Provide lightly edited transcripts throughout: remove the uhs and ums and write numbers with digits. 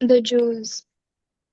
The Jews,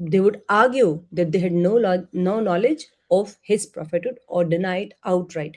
they would argue that they had no knowledge of his prophethood or deny it outright.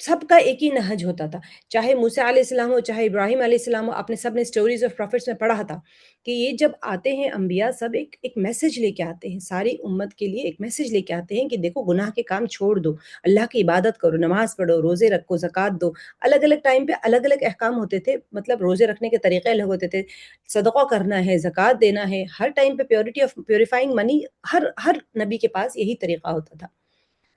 سب کا ایک ہی نہج ہوتا تھا، چاہے موسیٰ علیہ السلام ہو، چاہے ابراہیم علیہ السلام ہو، آپ نے سب نے اسٹوریز آف پروفٹس میں پڑھا تھا کہ یہ جب آتے ہیں انبیاء سب ایک میسج لے کے آتے ہیں، ساری امت کے لیے ایک میسج لے کے آتے ہیں کہ دیکھو گناہ کے کام چھوڑ دو، اللہ کی عبادت کرو، نماز پڑھو، روزے رکھو، زکوٰۃ دو، الگ الگ ٹائم پہ الگ الگ احکام ہوتے تھے، مطلب روزے رکھنے کے طریقے الگ ہوتے تھے، صدقہ کرنا ہے، زکوٰۃ دینا ہے، ہر ٹائم پہ پیورٹی آف پیوریفائنگ منی، ہر نبی کے پاس یہی طریقہ ہوتا تھا،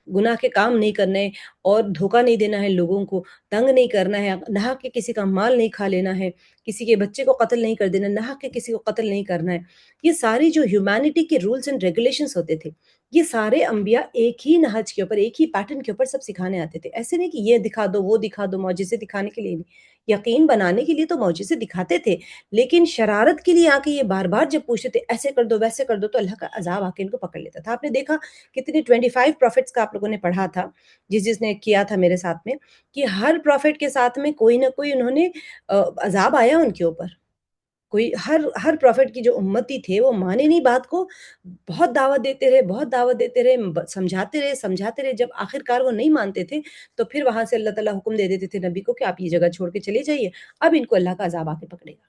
گناہ کے کام نہیں کرنے اور دھوکہ نہیں دینا ہے لوگوں کو، تنگ نہیں کرنا ہے، ناحق کے کسی کا مال نہیں کھا لینا ہے، کسی کے بچے کو قتل نہیں کر دینا، ناحق کے کسی کو قتل نہیں کرنا ہے، یہ ساری جو ہیومینٹی کے رولز اینڈ ریگولیشنز ہوتے تھے، یہ سارے انبیاء ایک ہی نہج کے اوپر، ایک ہی پیٹرن کے اوپر سب سکھانے آتے تھے، ایسے نہیں کہ یہ دکھا دو وہ دکھا دو، معجزے دکھانے کے لیے نہیں، یقین بنانے کے لیے تو معجزے دکھاتے تھے، لیکن شرارت کے لیے آ کے یہ بار بار جب پوچھتے تھے ایسے کر دو ویسے کر دو تو اللہ کا عذاب آ کے ان کو پکڑ لیتا تھا۔ آپ نے دیکھا کتنے 25 پروفٹس کا آپ لوگوں نے پڑھا تھا، جس نے کیا تھا میرے ساتھ میں، کہ ہر پروفٹ کے ساتھ میں کوئی نہ کوئی انہوں نے عذاب آیا ان کے اوپر، کوئی ہر پروفٹ کی جو امتی تھے وہ مانے نہیں بات کو، بہت دعوت دیتے رہے، بہت دعوت دیتے رہے، سمجھاتے رہے، جب آخر کار وہ نہیں مانتے تھے تو پھر وہاں سے اللہ تعالیٰ حکم دے دیتے تھے نبی کو کہ آپ یہ جگہ چھوڑ کے چلے جائیے، اب ان کو اللہ کا عذاب آ کے پکڑے گا۔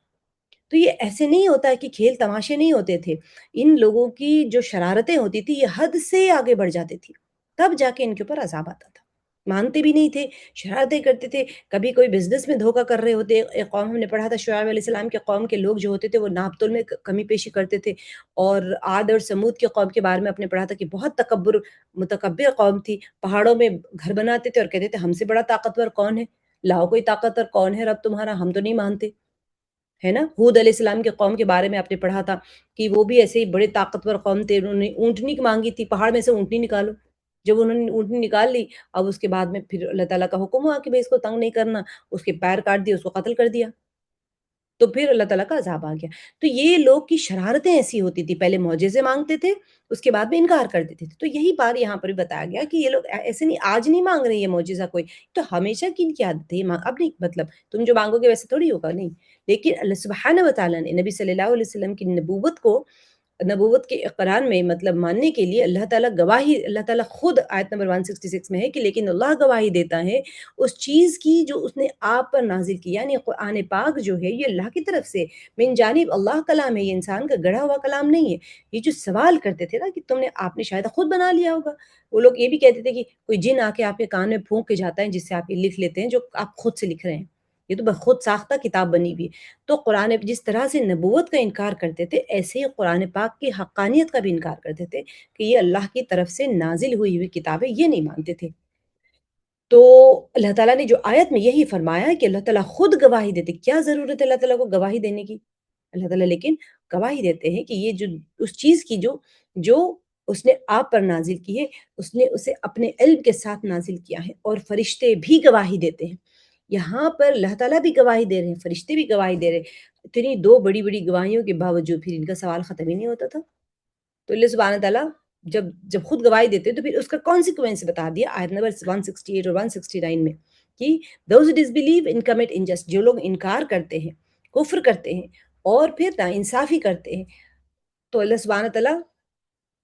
تو یہ ایسے نہیں ہوتا ہے کہ کھیل تماشے نہیں ہوتے تھے، ان لوگوں کی جو شرارتیں ہوتی تھی یہ حد سے آگے بڑھ جاتی تھی، تب جا کے ان کے اوپر عذاب آتا تھا، مانتے بھی نہیں تھے، شرارتیں کرتے تھے، کبھی کوئی بزنس میں دھوکہ کر رہے ہوتے، ایک قوم ہم نے پڑھا تھا شعیب علیہ السلام کے قوم کے لوگ جو ہوتے تھے وہ ناپ تول میں کمی پیشی کرتے تھے، اور عاد اور سمود کے قوم کے بارے میں اپنے پڑھا تھا کہ بہت متکبر قوم تھی، پہاڑوں میں گھر بناتے تھے اور کہتے تھے ہم سے بڑا طاقتور کون ہے، لاؤ کوئی طاقتور کون ہے رب تمہارا، ہم تو نہیں مانتے، ہے نا؟ ہود علیہ السلام کے قوم کے بارے میں آپ نے پڑھا تھا کہ وہ بھی ایسے ہی بڑے طاقتور قوم تھے، انہوں نے اونٹنی مانگی تھی، پہاڑ میں سے اونٹنی نکالو، جب انہوں نے اونٹنی نکال لی، اب اس کے بعد میں پھر اللہ تعالیٰ کا حکم ہوا کہ بھئی اس کو تنگ نہیں کرنا، اس کے پیر کاٹ دیے، اس کو قتل کر دیا، تو پھر اللہ تعالیٰ کا عذاب آ گیا۔ تو یہ لوگ کی شرارتیں ایسی ہوتی تھی، پہلے معجزے مانگتے تھے، اس کے بعد میں انکار کر دیتے تھے، تو یہی بات یہاں پر بھی بتایا گیا کہ یہ لوگ ایسے نہیں، آج نہیں مانگ رہے یہ معجزہ کوئی، تو ہمیشہ کی ان کی عادت ہے، اب نہیں، مطلب تم جو مانگو گے ویسے تھوڑی ہوگا، نہیں، لیکن اللہ سبحانہ وتعالیٰ نے نبی صلی اللہ علیہ وسلم کی نبوت کے اقرار میں مطلب ماننے کے لیے اللہ تعالیٰ گواہی، اللہ تعالیٰ خود آیت نمبر 166 میں ہے کہ لیکن اللہ گواہی دیتا ہے اس چیز کی جو اس نے آپ پر نازل کی، یعنی قرآن پاک جو ہے یہ اللہ کی طرف سے من جانب اللہ کلام ہے، یہ انسان کا گڑھا ہوا کلام نہیں ہے۔ یہ جو سوال کرتے تھے نا کہ آپ نے شاید خود بنا لیا ہوگا، وہ لوگ یہ بھی کہتے تھے کہ کوئی جن آ کے آپ کے کان میں پھونک کے جاتا ہے جس سے آپ یہ لکھ لیتے ہیں جو آپ خود سے لکھ رہے ہیں، یہ تو خود ساختہ کتاب بنی ہوئی ہے۔ تو قرآن جس طرح سے نبوت کا انکار کرتے تھے ایسے ہی قرآن پاک کی حقانیت کا بھی انکار کرتے تھے کہ یہ اللہ کی طرف سے نازل ہوئی کتاب ہے، یہ نہیں مانتے تھے۔ تو اللہ تعالیٰ نے جو آیت میں یہی فرمایا ہے کہ اللہ تعالیٰ خود گواہی دیتے، کیا ضرورت ہے اللہ تعالیٰ کو گواہی دینے کی؟ اللہ تعالیٰ لیکن گواہی دیتے ہیں کہ یہ جو اس چیز کی جو اس نے آپ پر نازل کی ہے، اس نے اسے اپنے علم کے ساتھ نازل کیا ہے، اور فرشتے بھی گواہی دیتے ہیں۔ یہاں پر اللہ تعالیٰ بھی گواہی دے رہے ہیں، فرشتے بھی گواہی دے رہے ہیں، اتنی دو بڑی بڑی گواہیوں کے باوجود پھر ان کا سوال ختم ہی نہیں ہوتا تھا۔ تو اللہ سبحانہ تعالیٰ جب خود گواہی دیتے تو پھر اس کا کانسیکوینس بتا دیا آیت نمبر 168 اور 169 میں کہ those who disbelieve and commit injustice، جو لوگ انکار کرتے ہیں، کفر کرتے ہیں اور پھر ناانصافی کرتے ہیں، تو اللہ سبحانہ تعالیٰ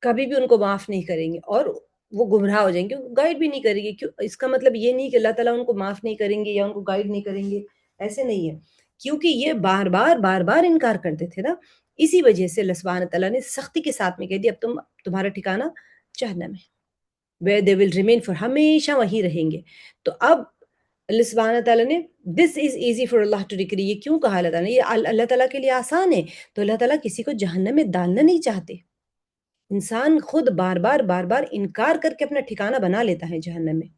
کبھی بھی ان کو معاف نہیں کریں گے، اور وہ گمراہ ہو جائیں گے، گائیڈ بھی نہیں کریں گے۔ کیوں؟ اس کا مطلب یہ نہیں کہ اللہ تعالیٰ ان کو معاف نہیں کریں گے یا ان کو گائیڈ نہیں کریں گے، ایسے نہیں ہے، کیونکہ یہ بار بار انکار کرتے تھے نا، اسی وجہ سے اللہ سبحانہ تعالیٰ نے سختی کے ساتھ میں کہہ دیا اب تمہارا ٹھکانہ جہنم ہے، where they will remain for، ہمیشہ وہیں رہیں گے۔ تو اب اللہ سبحانہ تعالیٰ نے this is easy for Allah to decree، یہ کیوں کہا اللہ تعالیٰ نے؟ یہ اللہ تعالیٰ کے لیے آسان ہے، تو اللہ تعالیٰ کسی کو جہنم میں ڈالنا نہیں چاہتے، انسان خود بار بار انکار کر کے اپنا ٹھکانہ بنا لیتا ہے جہنم میں۔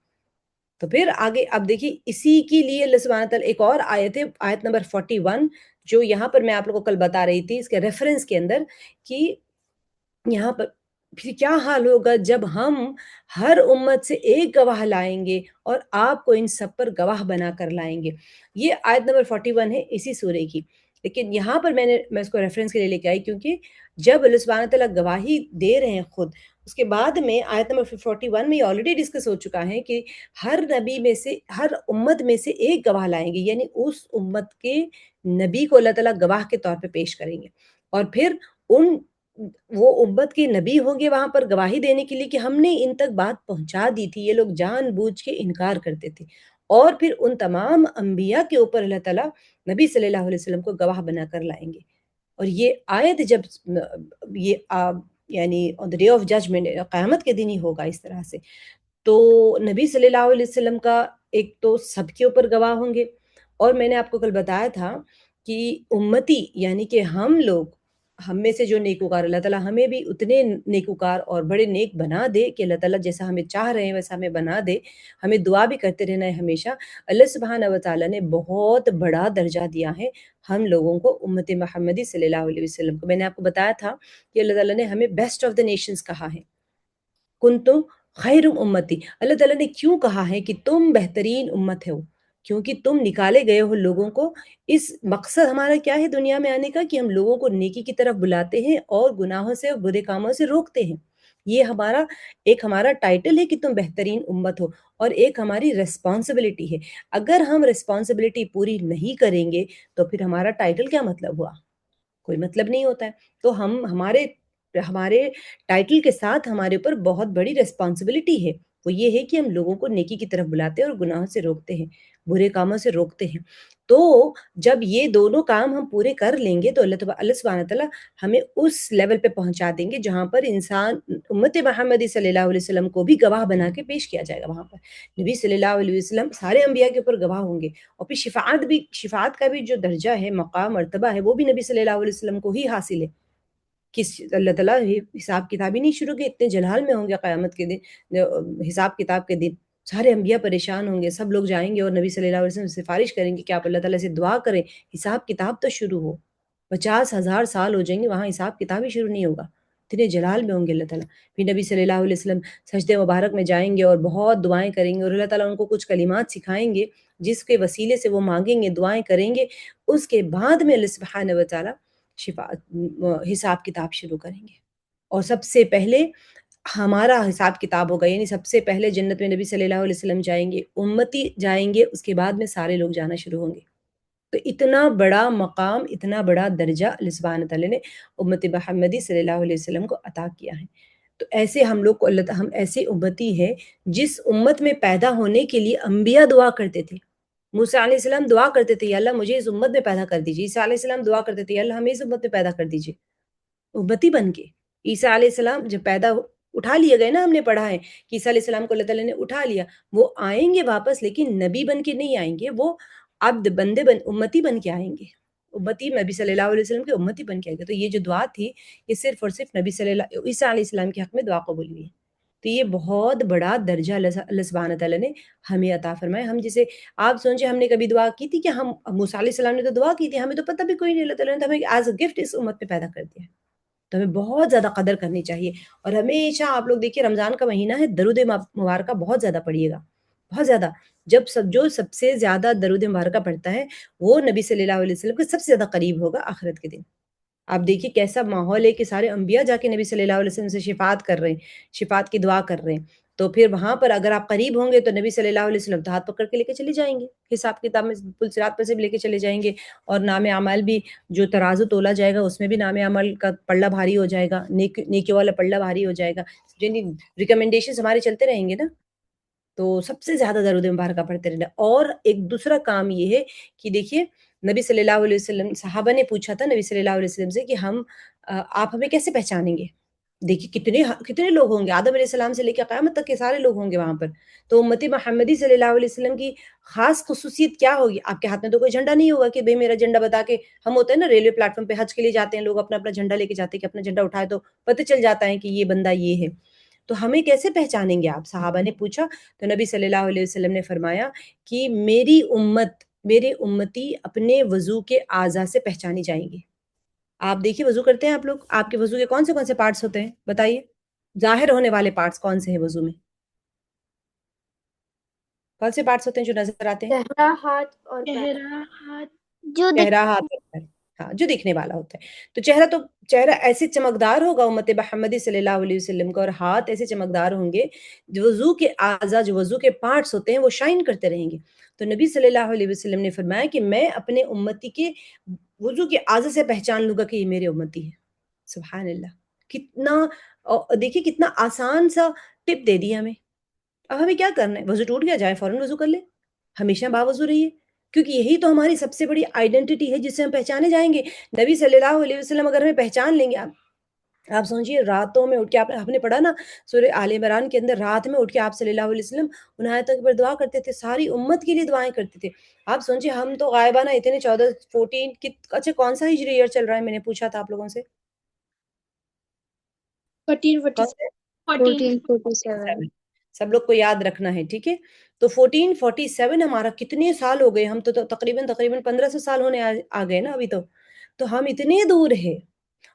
تو پھر آگے اب دیکھیے اسی کے لیے اللہ سبحانہ تعالیٰ ایک اور آیت ہے، آیت نمبر 41، جو یہاں پر میں آپ لوگوں کو کل بتا رہی تھی اس کے ریفرنس کے اندر، کہ یہاں پر پھر کیا حال ہوگا جب ہم ہر امت سے ایک گواہ لائیں گے اور آپ کو ان سب پر گواہ بنا کر لائیں گے۔ یہ آیت نمبر 41 ہے اسی سورے کی، لیکن یہاں پر میں اس کو ریفرنس کے لیے لے کے آئی کیونکہ جب اللہ سبحانہ تعالیٰ گواہی دے رہے ہیں خود، اس کے بعد میں آیت نمبر 41 میں آلریڈی ڈسکس ہو چکا ہے کہ ہر نبی میں سے، ہر امت میں سے ایک گواہ لائیں گے، یعنی اس امت کے نبی کو اللہ تعالیٰ گواہ کے طور پہ پیش کریں گے، اور پھر وہ امت کے نبی ہوں گے وہاں پر گواہی دینے کے لیے کہ ہم نے ان تک بات پہنچا دی تھی، یہ لوگ جان بوجھ کے انکار کرتے تھے، اور پھر ان تمام انبیاء کے اوپر اللہ تعالیٰ نبی صلی اللہ علیہ وسلم کو گواہ بنا کر لائیں گے. اور یہ آیت جب یہ یعنی آن دا ڈے آف ججمنٹ، قیامت کے دن ہی ہوگا اس طرح سے، تو نبی صلی اللہ علیہ وسلم کا ایک تو سب کے اوپر گواہ ہوں گے. اور میں نے آپ کو کل بتایا تھا کہ امتی یعنی کہ ہم لوگ، ہم میں سے جو نیکوکار، اللہ تعالیٰ ہمیں بھی اتنے نیکوکار اور بڑے نیک بنا دے کہ اللہ تعالیٰ جیسا ہمیں چاہ رہے ہیں ویسا ہمیں بنا دے. ہمیں دعا بھی کرتے رہنا ہے ہمیشہ. اللہ سبحانہ و تعالیٰ نے بہت بڑا درجہ دیا ہے ہم لوگوں کو، امت محمدی صلی اللہ علیہ وسلم کو. میں نے آپ کو بتایا تھا کہ اللہ تعالیٰ نے ہمیں بیسٹ آف دا نیشنز کہا ہے. کنتم خیر امتی، اللہ تعالیٰ نے کیوں کہا ہے کہ تم بہترین امت ہو؟ کیونکہ تم نکالے گئے ہو لوگوں کو. اس مقصد ہمارا کیا ہے دنیا میں آنے کا؟ کہ ہم لوگوں کو نیکی کی طرف بلاتے ہیں اور گناہوں سے اور برے کاموں سے روکتے ہیں. یہ ہمارا ٹائٹل ہے کہ تم بہترین امت ہو، اور ایک ہماری ریسپانسبلٹی ہے. اگر ہم ریسپانسبلٹی پوری نہیں کریں گے تو پھر ہمارا ٹائٹل کیا مطلب ہوا؟ کوئی مطلب نہیں ہوتا ہے. تو ہمارے ٹائٹل کے ساتھ ہمارے اوپر بہت بڑی ریسپانسبلٹی ہے. وہ یہ ہے کہ ہم لوگوں کو نیکی کی طرف بلاتے ہیں اور گناہوں سے روکتے ہیں، برے کاموں سے روکتے ہیں. تو جب یہ دونوں کام ہم پورے کر لیں گے تو اللہ سبحانہ تعالیٰ ہمیں اس لیول پہ پہنچا دیں گے جہاں پر انسان امت محمدی صلی اللہ علیہ وسلم کو بھی گواہ بنا کے پیش کیا جائے گا. وہاں پر نبی صلی اللہ علیہ وسلم سارے انبیاء کے اوپر گواہ ہوں گے. اور پھر شفاعت کا بھی جو درجہ ہے، مقام مرتبہ ہے، وہ بھی نبی صلی اللہ علیہ وسلم کو ہی حاصل ہے. اللہ تعالیٰ حساب کتاب ہی نہیں شروع کے اتنے جلال میں ہوں گے قیامت کے دن، حساب کتاب کے دن سارے انبیاء پریشان ہوں گے. سب لوگ جائیں گے اور نبی صلی اللہ علیہ وسلم سے سفارش کریں گے کہ آپ اللہ تعالیٰ سے دعا کریں حساب کتاب تو شروع ہو. 50,000 سال ہو جائیں گے، وہاں حساب کتاب ہی شروع نہیں ہوگا. اتنے جلال میں ہوں گے اللہ تعالیٰ. پھر نبی صلی اللہ علیہ وسلم سجدے مبارک میں جائیں گے اور بہت دعائیں کریں گے، اور اللہ تعالیٰ ان کو کچھ کلمات سکھائیں گے جس کے وسیلے سے وہ مانگیں گے، دعائیں کریں گے. اس کے بعد میں اللہ سبحانہ و تعالیٰ حساب کتاب شروع کریں گے. اور سب سے پہلے ہمارا حساب کتاب ہوگا، یعنی سب سے پہلے جنت میں نبی صلی اللہ علیہ وسلم جائیں گے، امتی جائیں گے، اس کے بعد میں سارے لوگ جانا شروع ہوں گے. تو اتنا بڑا مقام، اتنا بڑا درجہ اللہ سبحانہ تعالیٰ نے امت محمدی صلی اللہ علیہ وسلم کو عطا کیا ہے. تو ایسے ہم لوگ کو ہم ایسے امتی ہیں جس امت میں پیدا ہونے کے لیے انبیاء دعا کرتے تھے. موسیٰ علیہ السلام دعا کرتے تھے، یا اللہ مجھے اس امت میں پیدا کر دیجیے. عیسیٰ علیہ السلام دعا کرتے تھے، یا اللہ ہمیں اس امت میں پیدا کر دیجیے. امتی بن کے عیسیٰ علیہ السلام جب اٹھا لیے گئے نا، ہم نے پڑھا ہے کہ عیسیٰ علیہ السلام کو اللہ تعالیٰ نے اٹھا لیا. وہ آئیں گے واپس، لیکن نبی بن کے نہیں آئیں گے، وہ عبد بندے امتی بن کے آئیں گے. امتی نبی صلی اللہ علیہ وسلم کے امتی بن کے آئیں گے. تو یہ جو دعا تھی یہ صرف اور صرف نبی صلی اللہ عیسیٰ علیہ السلام کے حق میں دعا قبول ہوئی ہے. تو یہ بہت بڑا درجہ اللہ سبحانہ تعالیٰ نے ہمیں عطا فرمایا. ہم جسے آپ سوچیں ہم نے کبھی دعا کی تھی کہ ہم موسیٰ علیہ السلام نے تو دعا کی تھی، ہمیں تو پتہ بھی کوئی نہیں، اللہ تعالیٰ نے تو ہمیں ایز اے گفٹ اس امت پہ پیدا کر دیا. تو ہمیں بہت زیادہ قدر کرنی چاہیے. اور ہمیشہ آپ لوگ دیکھیے رمضان کا مہینہ ہے، درود مبارکہ بہت زیادہ پڑھیے گا، بہت زیادہ. جو سب سے زیادہ درود مبارکہ پڑھتا ہے وہ نبی صلی اللہ علیہ وسلم کے سب سے زیادہ قریب ہوگا آخرت کے دن. آپ دیکھیے کیسا ماحول ہے کہ سارے انبیاء جا کے نبی صلی اللہ علیہ وسلم سے شفاعت کر رہے ہیں، شفاعت کی دعا کر رہے ہیں. تو پھر وہاں پر اگر آپ قریب ہوں گے تو نبی صلی اللہ علیہ وسلم تو ہاتھ پکڑ کے لے کے چلے جائیں گے، حساب کتاب میں پل صراط پر سے بھی لے کے چلے جائیں گے. اور نام اعمال بھی جو ترازو تولا جائے گا اس میں بھی نام اعمال کا پلڑا بھاری ہو جائے گا، نیکیوں والا پلڑا بھاری ہو جائے گا. ریکمنڈیشنز ہمارے چلتے رہیں گے نا. تو سب سے زیادہ درود مبارکہ پڑھتے رہنا. اور ایک دوسرا کام یہ ہے کہ دیکھیے نبی صلی اللہ علیہ وسلم، صحابہ نے پوچھا تھا نبی صلی اللہ علیہ وسلم سے کہ آپ ہمیں کیسے پہچانیں گے؟ دیکھیے کتنے لوگ ہوں گے، آدم علیہ السلام سے لے کے قیامت تک کے سارے لوگ ہوں گے وہاں پر. تو امت محمدی صلی اللہ علیہ وسلم کی خاص خصوصیت کیا ہوگی؟ آپ کے ہاتھ میں تو کوئی جھنڈا نہیں ہوگا کہ بھئی میرا جھنڈا بتا کے، ہم ہوتے ہیں نا ریلوے پلیٹ فارم پہ حج کے لیے جاتے ہیں لوگ، اپنا اپنا جھنڈا لے کے جاتے ہیں کہ اپنا جھنڈا اٹھائے تو پتہ چل جاتا ہے کہ یہ بندہ یہ ہے. تو ہمیں کیسے پہچانیں گے آپ؟ صحابہ نے پوچھا تو نبی صلی اللہ علیہ وسلم نے فرمایا کہ میرے امتی اپنے وضو کے اعضاء سے پہچانی جائیں گے. آپ دیکھیے وضو کرتے ہیں آپ لوگ، آپ کے وضو کے کون سے پارٹس ہوتے ہیں بتائیے؟ ظاہر ہونے والے پارٹس کون سے ہیں وضو میں؟ کون سے پارٹس ہوتے ہیں جو نظر آتے ہیں؟ چہرہ، ہاتھ اور پیر. چہرہ، ہاتھ، جو چہرہ، ہاتھ اور پیر. ہاں، جو دکھنے والا ہوتا ہے. تو چہرہ ایسے چمکدار ہوگا امت محمدی صلی اللہ علیہ وسلم کا، اور ہاتھ ایسے چمکدار ہوں گے، جو وضو کے اعضاء، جو وضو کے پارٹس ہوتے ہیں وہ شائن کرتے رہیں گے. تو نبی صلی اللہ علیہ وسلم نے فرمایا کہ میں اپنے امتی کے وضو کے اعضاء سے پہچان لوں گا کہ یہ میرے امتی ہے. سبحان اللہ. دیکھیے کتنا آسان سا ٹپ دے دیا ہمیں. اب ہمیں کیا کرنا ہے؟ وضو ٹوٹ گیا، جائیں فوراً وضو کر لیں. ہمیشہ باوضو رہیے، کیونکہ یہی تو ہماری سب سے بڑی آئیڈینٹی ہے جس سے ہم پہچانے جائیں گے۔ نبی صلی اللہ علیہ وسلم اگر ہمیں پہچان لیں گے، آپ سوچیے راتوں میں اٹھ کے آپ نے پڑھا نا سورہ آل عمران کے اندر، رات میں اٹھ کے آپ صلی اللہ علیہ وسلم انہاں تک پر دعا کرتے تھے، ساری امت کے لیے دعائیں کرتے تھے۔ آپ سوچیے ہم تو غائبانہ اتنے 14 14 اچھا کون سا ہجری ایئر چل رہا ہے، میں نے پوچھا تھا آپ لوگوں سے 1447 کون سے؟ 1447 1447 سب لوگ کو یاد رکھنا ہے، ٹھیک ہے؟ تو 1447 ہمارا کتنے سال ہو گئے، ہم تو تقریباً 1500 سال ہونے آ گئے نا ابھی تو ہم اتنے دور ہے،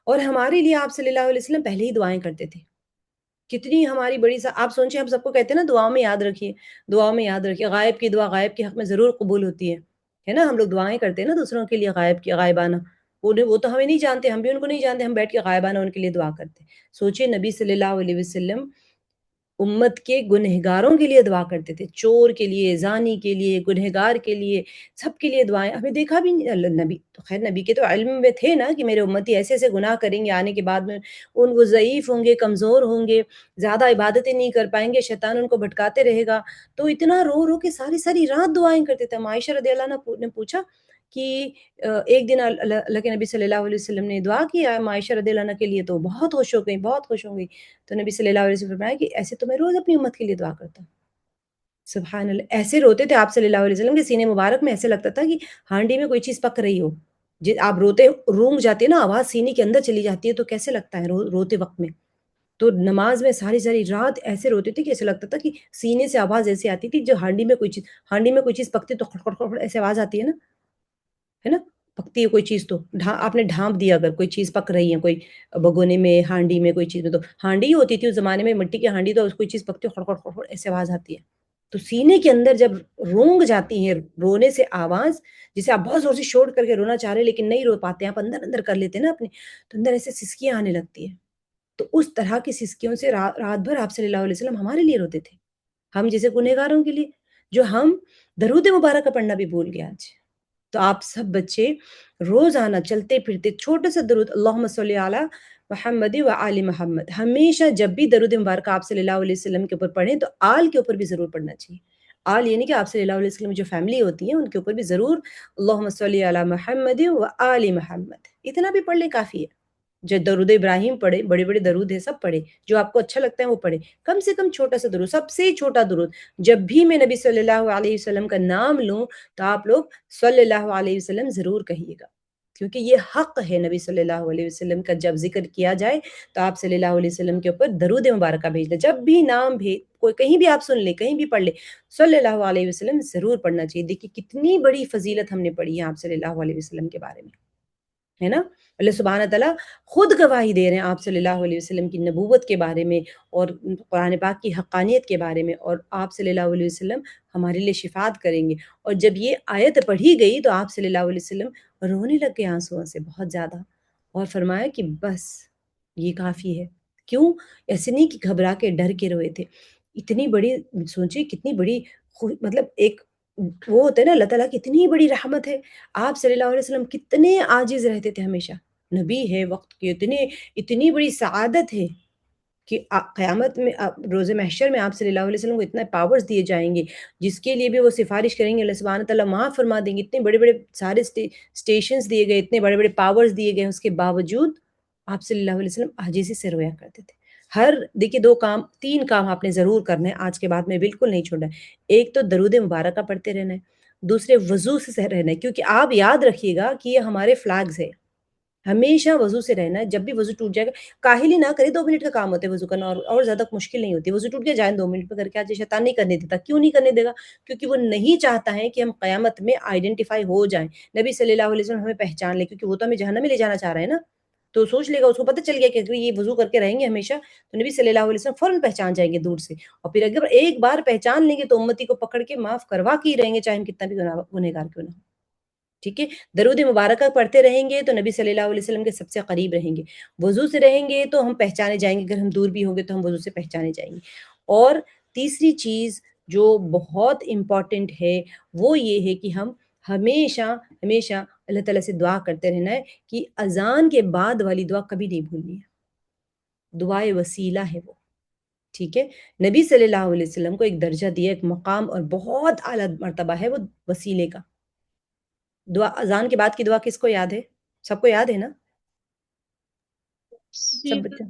اور ہمارے لیے آپ صلی اللہ علیہ وسلم پہلے ہی دعائیں کرتے تھے۔ کتنی ہماری بڑی آپ سوچیں، ہم سب کو کہتے ہیں نا دعاؤں میں یاد رکھیے، دعاؤں میں یاد رکھیے، غائب کی دعا غائب کے حق میں ضرور قبول ہوتی ہے نا؟ ہم لوگ دعائیں کرتے ہیں نا دوسروں کے لیے غائب کی، غائبانہ، وہ تو ہمیں نہیں جانتے، ہم بھی ان کو نہیں جانتے، ہم بیٹھ کے غائبانہ ان کے لیے دعا کرتے ہیں۔ سوچئے نبی صلی اللہ علیہ وسلم امت کے گنہگاروں کے لیے دعا کرتے تھے، چور کے لیے، زانی کے لیے، گنہگار کے لیے، سب کے لیے دعائیں۔ ہمیں دیکھا بھی نہیں نبی تو، خیر نبی کے تو علم میں تھے نا کہ میرے امتی ایسے ایسے گناہ کریں گے آنے کے بعد میں، وہ ضعیف ہوں گے، کمزور ہوں گے، زیادہ عبادتیں نہیں کر پائیں گے، شیطان ان کو بھٹکاتے رہے گا، تو اتنا رو رو کے ساری ساری رات دعائیں کرتے تھے۔ عائشہ رضی اللہ عنہا نے پوچھا کہ ایک دن اللہ کے نبی صلی اللہ علیہ وسلم نے دعا کی عائشہ رضی اللہ عنہ کے لیے، تو بہت خوش ہو گئی، بہت خوش ہو گئی۔ تو نبی صلی اللہ علیہ وسلم نے فرمایا کہ ایسے تو میں روز اپنی امت کے لیے دعا کرتا ہوں۔ سبحان اللہ، ایسے روتے تھے آپ صلی اللہ علیہ وسلم کے سینے مبارک میں، ایسے لگتا تھا کہ ہانڈی میں کوئی چیز پک رہی ہو۔ آپ روتے رونگ جاتے ہیں نا، آواز سینے کے اندر چلی جاتی ہے، تو کیسے لگتا ہے روتے وقت میں؟ تو نماز میں ساری ساری رات ایسے روتے تھے کہ ایسے لگتا تھا کہ سینے سے آواز ایسے آتی تھی، جو ہانڈی میں کوئی چیز پکتی تو خڑ خڑ خڑ ایسے آواز آتی ہے نا؟ پکتی ہے کوئی چیز تو آپ نے ڈھانپ دیا، اگر کوئی چیز پک رہی ہے، کوئی بگونے میں، ہانڈی میں، کوئی چیز میں، تو ہانڈی ہی ہوتی تھی اس زمانے میں، مٹی کی ہانڈی، تو کوئی چیز پکتی خڑ خڑ خڑ خڑ ایسے آواز آتی ہے۔ تو سینے کے اندر جب رونگ جاتی ہیں، رونے سے آواز، جسے آپ بہت زور سے شور کر کے رونا چاہ رہے لیکن نہیں رو پاتے، آپ اندر اندر کر لیتے ہیں نا اپنے، تو اندر ایسے سسکیاں آنے لگتی ہیں۔ تو اس طرح کی سسکیوں سے رات بھر آپ صلی اللہ علیہ وسلم ہمارے لیے روتے تھے، ہم جیسے گنہگاروں کے لیے، جو ہم درود مبارکہ پڑھنا بھی بھول گئے آج۔ تو آپ سب بچے روزانہ چلتے پھرتے چھوٹے سے درود، اللہم صلی علی محمد و آل محمد، ہمیشہ جب بھی درود مبارکہ آپ صلی اللہ علیہ وسلم کے اوپر پڑھیں تو آل کے اوپر بھی ضرور پڑھنا چاہیے۔ آل یعنی کہ آپ صلی اللہ علیہ وسلم جو فیملی ہوتی ہے ان کے اوپر بھی ضرور اللہم صلی علی محمد و آل محمد، اتنا بھی پڑھ لیں کافی ہے۔ جو درود ابراہیم پڑھے، بڑے بڑے درود ہیں سب پڑھے، جو آپ کو اچھا لگتا ہے وہ پڑھے، کم سے کم چھوٹا سا درود، سب سے چھوٹا درود۔ جب بھی میں نبی صلی اللہ علیہ وسلم کا نام لوں تو آپ لوگ صلی اللہ علیہ وسلم ضرور کہیے گا، کیونکہ یہ حق ہے نبی صلی اللہ علیہ وسلم کا، جب ذکر کیا جائے تو آپ صلی اللہ علیہ وسلم کے اوپر درود مبارکہ بھیجنا، جب بھی نام کوئی کہیں بھی آپ سن لیں، کہیں بھی پڑھ لیں، صلی اللہ علیہ وسلم ضرور پڑھنا چاہیے۔ دیکھیے کتنی بڑی فضیلت ہم نے پڑھی ہے آپ صلی اللہ علیہ وسلم کے بارے میں، ہے نا؟ اللہ سبحانہ تعالیٰ خود گواہی دے رہے ہیں آپ صلی اللہ علیہ وسلم کی نبوت کے بارے میں، اور قرآن پاک کی حقانیت کے بارے میں، اور آپ صلی اللہ علیہ وسلم ہمارے لیے شفاعت کریں گے۔ اور جب یہ آیت پڑھی گئی تو آپ صلی اللہ علیہ وسلم رونے لگ گئے آنسوؤں سے بہت زیادہ، اور فرمایا کہ بس یہ کافی ہے۔ کیوں؟ ایسے نہیں کہ گھبرا کے ڈر کے روئے تھے، اتنی بڑی، سوچیں کتنی بڑی مطلب ایک وہ ہوتا ہے نا، اللہ تعالیٰ کی اتنی بڑی رحمت ہے۔ آپ صلی اللہ علیہ وسلم کتنے عاجز رہتے تھے ہمیشہ، نبی ہے وقت کی، اتنی بڑی سعادت ہے کہ قیامت میں روز محشر میں آپ صلی اللہ علیہ وسلم کو اتنا پاورز دیے جائیں گے، جس کے لیے بھی وہ سفارش کریں گے اللہ سبحانہ تعالیٰ معاف فرما دیں گے۔ اتنے بڑے بڑے سارے اسٹیشنز دیے گئے، اتنے بڑے بڑے پاورز دیے گئے، اس کے باوجود آپ صلی اللہ علیہ وسلم عاجزی سے رویا کرتے تھے۔ دیکھیے 3 کام آپ نے ضرور کرنا ہے آج کے بعد میں بالکل نہیں چھوڑنا ہے۔ ایک تو درود مبارکہ پڑھتے رہنا ہے، دوسرے وضو سے رہنا ہے، کیونکہ آپ یاد رکھیے گا کہ یہ ہمارے فلیگز ہے، ہمیشہ وضو سے رہنا ہے۔ جب بھی وضو ٹوٹ جائے گا، کاہلی نہ کرے، 2 منٹ کا کام ہوتا ہے وضو کرنا، اور زیادہ مشکل نہیں ہوتی، وضو ٹوٹ گیا جائیں 2 منٹ پہ کر کے آج، شیطان نہیں کرنے دیتا۔ کیوں نہیں کرنے دے گا؟ کیونکہ وہ نہیں چاہتا ہے کہ ہم قیامت میں آئیڈینٹیفائی ہو جائیں، نبی صلی اللہ علیہ وسلم ہمیں پہچان لے، کیونکہ وہ تو ہمیں جہنم میں لے جانا چاہ رہے ہیں نا۔ تو سوچ لے گا، اس کو پتہ چل گیا کہ اگر یہ وضو کر کے رہیں گے ہمیشہ تو نبی صلی اللہ علیہ وسلم فوراً پہچان جائیں گے دور سے، اور پھر اگر ایک بار پہچان لیں گے تو امتی کو پکڑ کے معاف کروا کے ہی رہیں گے، چاہے ہم کتنا بھی گنہگار کیوں نہ ہو، ٹھیک ہے؟ درود مبارکہ پڑھتے رہیں گے تو نبی صلی اللہ علیہ وسلم کے سب سے قریب رہیں گے، وضو سے رہیں گے تو ہم پہچانے جائیں گے، اگر ہم دور بھی ہوں گے تو ہم وضو سے پہچانے جائیں گے۔ اور تیسری چیز جو بہت امپورٹنٹ ہے وہ یہ ہے کہ ہم ہمیشہ ہمیشہ اللہ تعالیٰ سے دعا کرتے رہنا ہے کہ اذان کے بعد والی دعا کبھی نہیں بھولنی ہے، دعائے وسیلہ ہے وہ، ٹھیک ہے، نبی صلی اللہ علیہ وسلم کو ایک درجہ دیا، ایک مقام اور بہت اعلیٰ مرتبہ ہے وہ وسیلے کا۔ دعا اذان کے بعد کی دعا کس کو یاد ہے؟ سب کو یاد ہے نا؟ سب بچے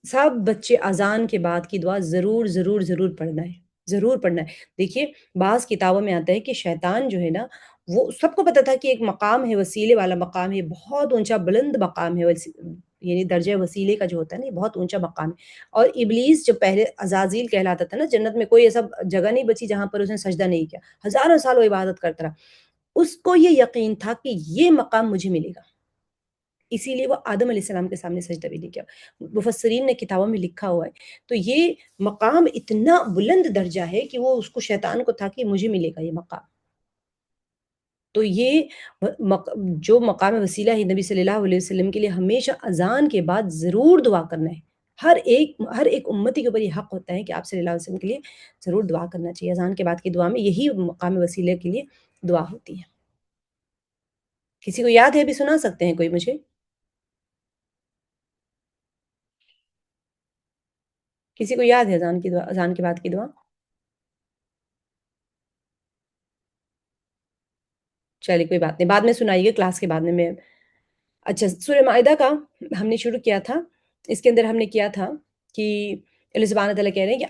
سب بچے اذان کے بعد کی دعا ضرور ضرور ضرور پڑھنا ہے، ضرور پڑھنا ہے۔ دیکھیے بعض کتابوں میں آتا ہے کہ شیطان جو ہے نا، وہ سب کو پتا تھا کہ ایک مقام ہے، وسیلے والا مقام ہے، بہت اونچا بلند مقام ہے، یعنی درجہ وسیلے کا جو ہوتا ہے نا، یہ بہت اونچا مقام ہے۔ اور ابلیس جو پہلے عزازیل کہلاتا تھا نا، جنت میں کوئی ایسا جگہ نہیں بچی جہاں پر اس نے سجدہ نہیں کیا، ہزاروں سال وہ عبادت کرتا رہا، اس کو یہ یقین تھا کہ یہ مقام مجھے ملے گا، اسی لیے وہ آدم علیہ السلام کے سامنے سجدہ بھی نہیں کیا۔ مفسرین نے کتابوں میں لکھا ہوا ہے، تو یہ مقام اتنا بلند درجہ ہے کہ وہ اس کو شیطان کو تھا کہ مجھے ملے گا یہ مقام۔ تو یہ جو مقام وسیلہ ہے نبی صلی اللہ علیہ وسلم کے لیے ہمیشہ اذان کے بعد ضرور دعا کرنا ہے۔ ہر ایک امتی کے اوپر یہ حق ہوتا ہے کہ آپ صلی اللہ علیہ وسلم کے لیے ضرور دعا کرنا چاہیے۔ اذان کے بعد کی دعا میں یہی مقام وسیلہ کے لیے دعا ہوتی ہے۔ کسی کو یاد ہے؟ ابھی سنا سکتے ہیں کوئی مجھے؟ کسی کو یاد ہے اذان کی دعا، اذان کے بعد کی دعا؟ چلیے کوئی بات نہیں، بعد میں سنائیے گا کلاس کے بعد میں اچھا سورہ معاہدہ کا ہم نے شروع کیا تھا، اس کے اندر ہم نے کیا تھا کہ اللہ سبحانہ تعالیٰ کہہ رہے ہیں کہ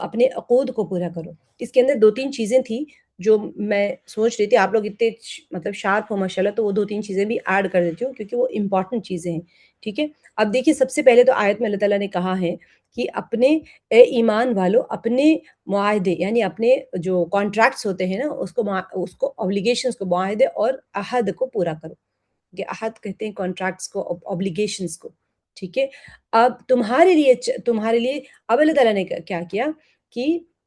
اپنے عقود کو پورا کرو۔ اس کے اندر 2-3 چیزیں تھیں جو میں سوچ رہی تھی، آپ لوگ اتنے مطلب شارپ ہو ماشاء اللہ، تو وہ 2-3 چیزیں بھی ایڈ کر دیتی ہوں کیونکہ وہ امپورٹنٹ چیزیں ہیں، ٹھیک ہے۔ اب دیکھیے سب سے پہلے تو آیت میں اللہ تعالیٰ نے کہا ہے کہ اے ایمان والو اپنے معاہدے، یعنی اپنے جو کانٹریکٹس ہوتے ہیں نا، اس کو اوبلیگیشنز کو، معاہدے اور عہد کو پورا کرو۔ کہ عہد کہتے ہیں کانٹریکٹس کو، اوبلیگیشنز کو، ٹھیک ہے۔ اب تمہارے لیے اب اللہ تعالیٰ نے کیا کیا کہ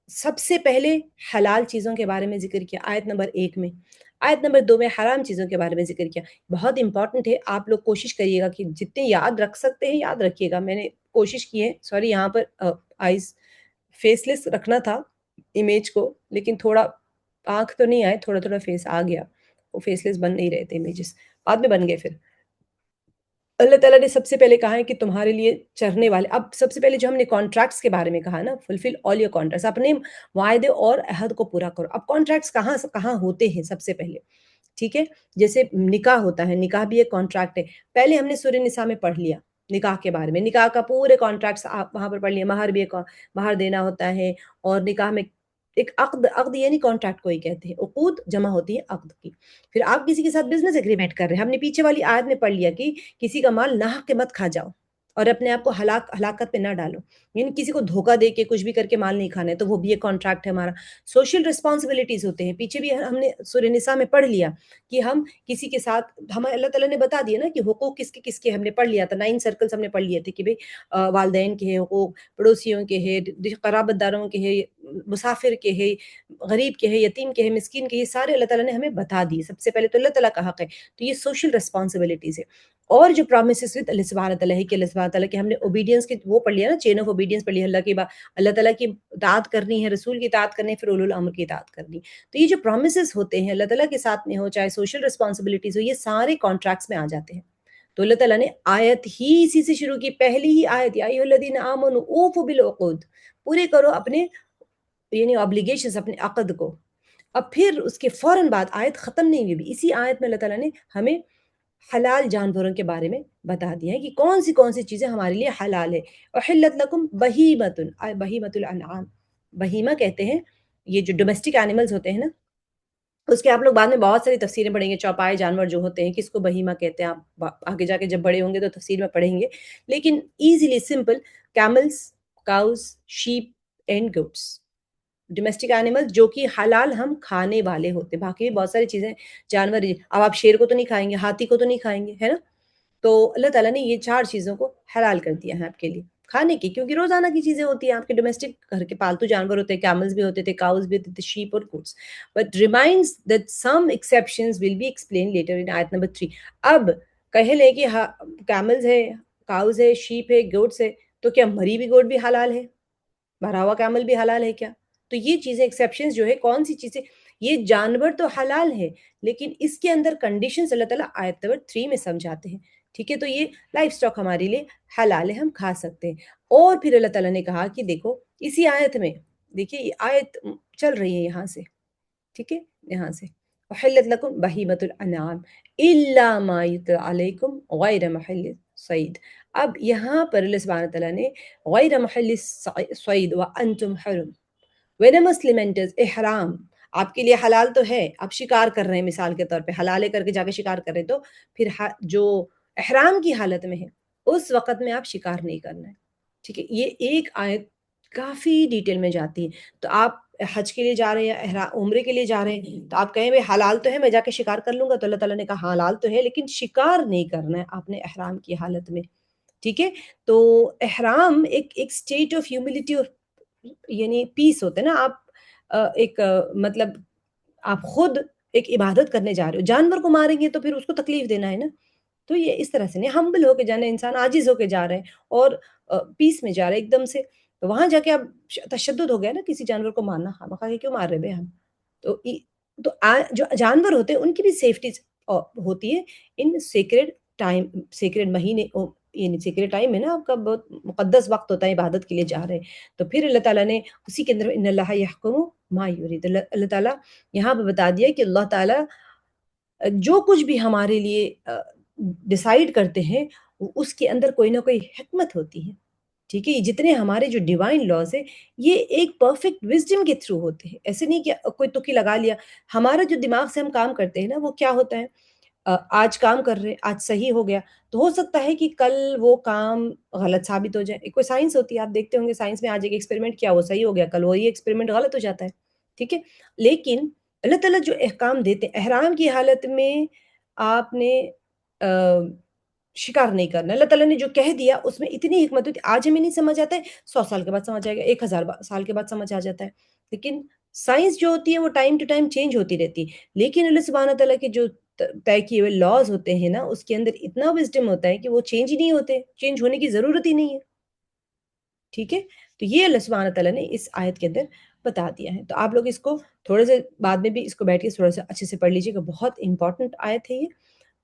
سب سے پہلے حلال چیزوں کے بارے میں ذکر کیا آیت نمبر 1 میں، آیت نمبر 2 میں حرام چیزوں کے بارے میں ذکر کیا۔ بہت امپورٹنٹ ہے، آپ لوگ کوشش کریے گا کہ جتنے یاد رکھ سکتے ہیں یاد رکھیے گا۔ میں نے کوشش کی ہے، سوری یہاں پر آئیز فیس لیس رکھنا تھا امیج کو، لیکن تھوڑا آنکھ تو نہیں آئے، تھوڑا تھوڑا فیس آ گیا، وہ فیس لیس بن نہیں رہے تھے امیجز، بعد میں بن گئے۔ پھر اللہ تعالیٰ نے سب سے پہلے کہا ہے کہ تمہارے لیے چرنے والے، اب سب سے پہلے جو ہم نے کانٹریکٹس کے بارے میں کہا نا، فلفل آل یور کانٹریکٹس، اپنے معاہدے اور عہد کو پورا کرو۔ اب کانٹریکٹس کہاں ہوتے ہیں سب سے پہلے، ٹھیک ہے؟ جیسے نکاح ہوتا ہے، نکاح بھی ایک کانٹریکٹ ہے۔ پہلے ہم نے سورہ نساء میں پڑھ لیا نکاح کے بارے میں، نکاح کا پورے کانٹریکٹس آپ وہاں پر پڑھ لیا، مہر بھی ایک مہر دینا ہوتا ہے، اور نکاح میں ایک عقد یعنی کانٹریکٹ کو ہی کہتے ہیں، عقود جمع ہوتی ہے عقد کی۔ پھر آپ کسی کے ساتھ بزنس اگریمنٹ کر رہے ہیں، ہم نے پیچھے والی آیت میں پڑھ لیا کہ کسی کا مال ناحق کے مت کھا جاؤ اور اپنے آپ کو ہلاکت پہ نہ ڈالو، یعنی کسی کو دھوکہ دے کے کچھ بھی کر کے مال نہیں کھانا ہے، تو وہ بھی ایک کانٹریکٹ ہے ہمارا۔ سوشل رسپانسبلٹیز ہوتے ہیں، پیچھے بھی ہم نے سورہ نساء میں پڑھ لیا کہ ہم کسی کے ساتھ، ہمیں اللہ تعالیٰ نے بتا دیا نا کہ حقوق کس کے ہم نے پڑھ لیا تھا، 9 سرکلز ہم نے پڑھ لیے تھے کہ بھئی والدین کے ہیں حقوق، پڑوسیوں کے ہے، قرابت داروں کے ہے، مسافر کے ہے، غریب کے ہے، یتیم کے ہے، مسکین کے ہے، یہ سارے اللہ تعالیٰ نے ہمیں بتا دیے۔ سب سے پہلے تو اللہ تعالیٰ کا حق ہے، تو یہ سوشل رسپانسبلٹیز ہے۔ اور جو پرومسز ود اللہ سبحانہ تعالیٰ ہے کہ اللہ سبحانہ تعالیٰ کہ ہم نے اوبیڈینس کے وہ پڑھ لیا نا، چین آف اوبیڈینس پڑھ لیا، اللہ تعالیٰ کی اطاعت کرنی ہے، رسول کی اطاعت کرنی ہے، پھر اولو الامر کی اطاعت کرنی۔ تو یہ جو پرومسز ہوتے ہیں اللہ تعالیٰ کے ساتھ میں ہو، چاہے سوشل رسپانسبلٹیز ہو، یہ سارے کانٹریکٹس میں آ جاتے ہیں۔ تو اللہ تعالیٰ نے آیت ہی اسی سے شروع کی، پہلی ہی آیت، یا ایھا الذین آمنوا اوفوا بالعقود، پورے کرو اپنے یعنی اوبلیگیشنز، اپنے عقد کو۔ اب پھر اس کے فوراً بعد آیت ختم نہیں ہوئی بھی، اسی آیت میں اللہ تعالیٰ نے ہمیں حلال جانوروں کے بارے میں بتا دیا ہے کہ کون سی چیزیں ہمارے لیے حلال ہے۔ احلت لکم بہیمۃ الانعام، بہیمہ کہتے ہیں یہ جو ڈومیسٹک اینیملز ہوتے ہیں نا، اس کے آپ لوگ بعد میں بہت ساری تفسیریں پڑھیں گے، چوپائے جانور جو ہوتے ہیں کس کو بہیمہ کہتے ہیں، آپ آگے جا کے جب بڑے ہوں گے تو تفسیر میں پڑھیں گے، لیکن easily simple, camels, cows, shape and goats, domestic animal جو کہ حلال ہم کھانے والے ہوتے ہیں۔ باقی بھی بہت ساری چیزیں جانور، اب آپ شیر کو تو نہیں کھائیں گے، ہاتھی کو تو نہیں کھائیں گے، ہے نا؟ تو اللہ تعالیٰ نے یہ 4 چیزوں کو حلال کر دیا ہے آپ کے لیے کھانے کی، کیونکہ روزانہ کی چیزیں ہوتی ہیں، آپ کے ڈومیسٹک گھر کے پالتو جانور ہوتے ہیں، کیملز بھی ہوتے تھے، کاؤز بھی ہوتے تھے، شیپ اور goats, but reminds that some exceptions will be explain later in آیت نمبر 3۔ اب کہہ لیں کہ کیملز ہے، کاؤز ہے، شیپ ہے، گوٹس ہے، تو کیا مری ہوئی گوٹ بھی حلال ہے؟ بھرا ہوا کیمل بھی حلال ہے کیا؟ تو یہ چیزیں ایکسیپشنز جو ہے، کون سی چیزیں، یہ جانور تو حلال ہے، لیکن اس کے اندر کنڈیشنز اللہ تعالیٰ آیت نمبر 3 میں سمجھاتے ہیں ٹھیک ہے، تو یہ لائف اسٹاک ہمارے لیے حلال ہے، ہم کھا سکتے ہیں۔ اور پھر اللہ تعالیٰ نے کہا کہ دیکھو اسی آیت میں، دیکھیے یہ آیت چل رہی ہے یہاں سے، ٹھیک ہے، یہاں سے احلت لکم بہیمۃ الانعام الا ما یتلی علیکم غیر محل الصید۔ اب یہاں پر اللہ سبحانہ تعالیٰ نے غیر محل الصید وانتم حرم، when a Muslim enters احرام، آپ کے لیے حلال تو ہے، آپ شکار کر رہے ہیں مثال کے طور پہ، حلالے کر کے جا کے شکار کر رہے ہیں، تو پھر جو احرام کی حالت میں ہے اس وقت میں آپ شکار نہیں کرنا ہے، ٹھیک ہے۔ یہ ایک آیت کافی ڈیٹیل میں جاتی ہے۔ تو آپ حج کے لیے جا رہے ہیں یا عمرے کے لیے جا رہے ہیں تو آپ کہیں بھائی حلال تو ہے، میں جا کے شکار کر لوں گا، تو اللہ تعالیٰ نے کہا حلال تو ہے لیکن شکار نہیں کرنا ہے آپ نے احرام کی حالت میں، ٹھیک ہے۔ تو احرام ایک اسٹیٹ آف ہیوملٹی اور یعنی پیس ہوتا ہے نا، آپ ایک مطلب آپ خود ایک عبادت کرنے جا رہے ہو، جانور کو ماریں گے تو پھر اس کو تکلیف دینا ہے نا، تو یہ اس طرح سے نہیں، ہمبل ہو کے جانا ہے، انسان عاجز ہو کے جا رہے ہیں اور پیس میں جا رہے ہیں ایک دم سے، تو وہاں جا کے اب تشدد ہو گیا نا، کسی جانور کو مارنا، خواہ کیوں مار رہے بے ہم، تو تو جو جانور ہوتے ہیں ان کی بھی سیفٹی ہوتی ہے ان سیکریڈ ٹائم، سیکریڈ مہینے، یعنی سیکریڈ ٹائم ہے نا آپ کا، بہت مقدس وقت ہوتا ہے، عبادت کے لیے جا رہے ہیں، تو پھر اللہ تعالیٰ نے اسی کے اندر ان اللہ یحکم ما یرید، اللہ تعالیٰ یہاں پہ بتا دیا کہ اللہ تعالیٰ جو کچھ بھی ہمارے لیے ڈیسائیڈ کرتے ہیں اس کے اندر کوئی نہ کوئی حکمت ہوتی ہے، ٹھیک ہے۔ یہ جتنے ہمارے جو ڈیوائن لاز ہے یہ ایک پرفیکٹ وزڈم کے تھرو ہوتے ہیں، ایسے نہیں کہ کوئی تکی لگا لیا، ہمارا جو دماغ سے ہم کام کرتے ہیں نا وہ کیا ہوتا ہے، آج کام کر رہے، آج صحیح ہو گیا، تو ہو سکتا ہے کہ کل وہ کام غلط ثابت ہو جائے، کوئی سائنس ہوتی ہے، آپ دیکھتے ہوں گے سائنس میں آج ایک ایکسپیریمنٹ کیا وہ صحیح ہو گیا، کل وہی ایکسپیریمنٹ غلط ہو جاتا ہے، ٹھیک ہے۔ لیکن اللہ تعالیٰ جو احکام دیتے ہیں احرام کی حالت میں آپ نے شکار نہیں کرنا، اللہ تعالیٰ نے جو کہہ دیا اس میں اتنی حکمت ہوتی ہے، آج ہمیں نہیں سمجھ آتا ہے، 100 سال کے بعد سمجھ آئے گا، 1000 سال کے بعد سمجھ آ جاتا ہے، لیکن سائنس جو ہوتی ہے وہ ٹائم ٹو ٹائم چینج ہوتی رہتی ہے، لیکن اللہ سبحانہ تعالیٰ کے جو طے کیے ہوئے لاز ہوتے ہیں نا اس کے اندر اتنا وزڈم ہوتا ہے کہ وہ چینج ہی نہیں ہوتے، چینج ہونے کی ضرورت ہی نہیں ہے، ٹھیک ہے۔ تو یہ اللہ سبحانہ تعالیٰ نے اس آیت کے اندر بتا دیا ہے، تو آپ لوگ اس کو تھوڑے سے بعد میں بھی اس کو بیٹھ کے تھوڑا سا اچھے سے پڑھ لیجیے گا، بہت امپورٹنٹ آیت ہے یہ،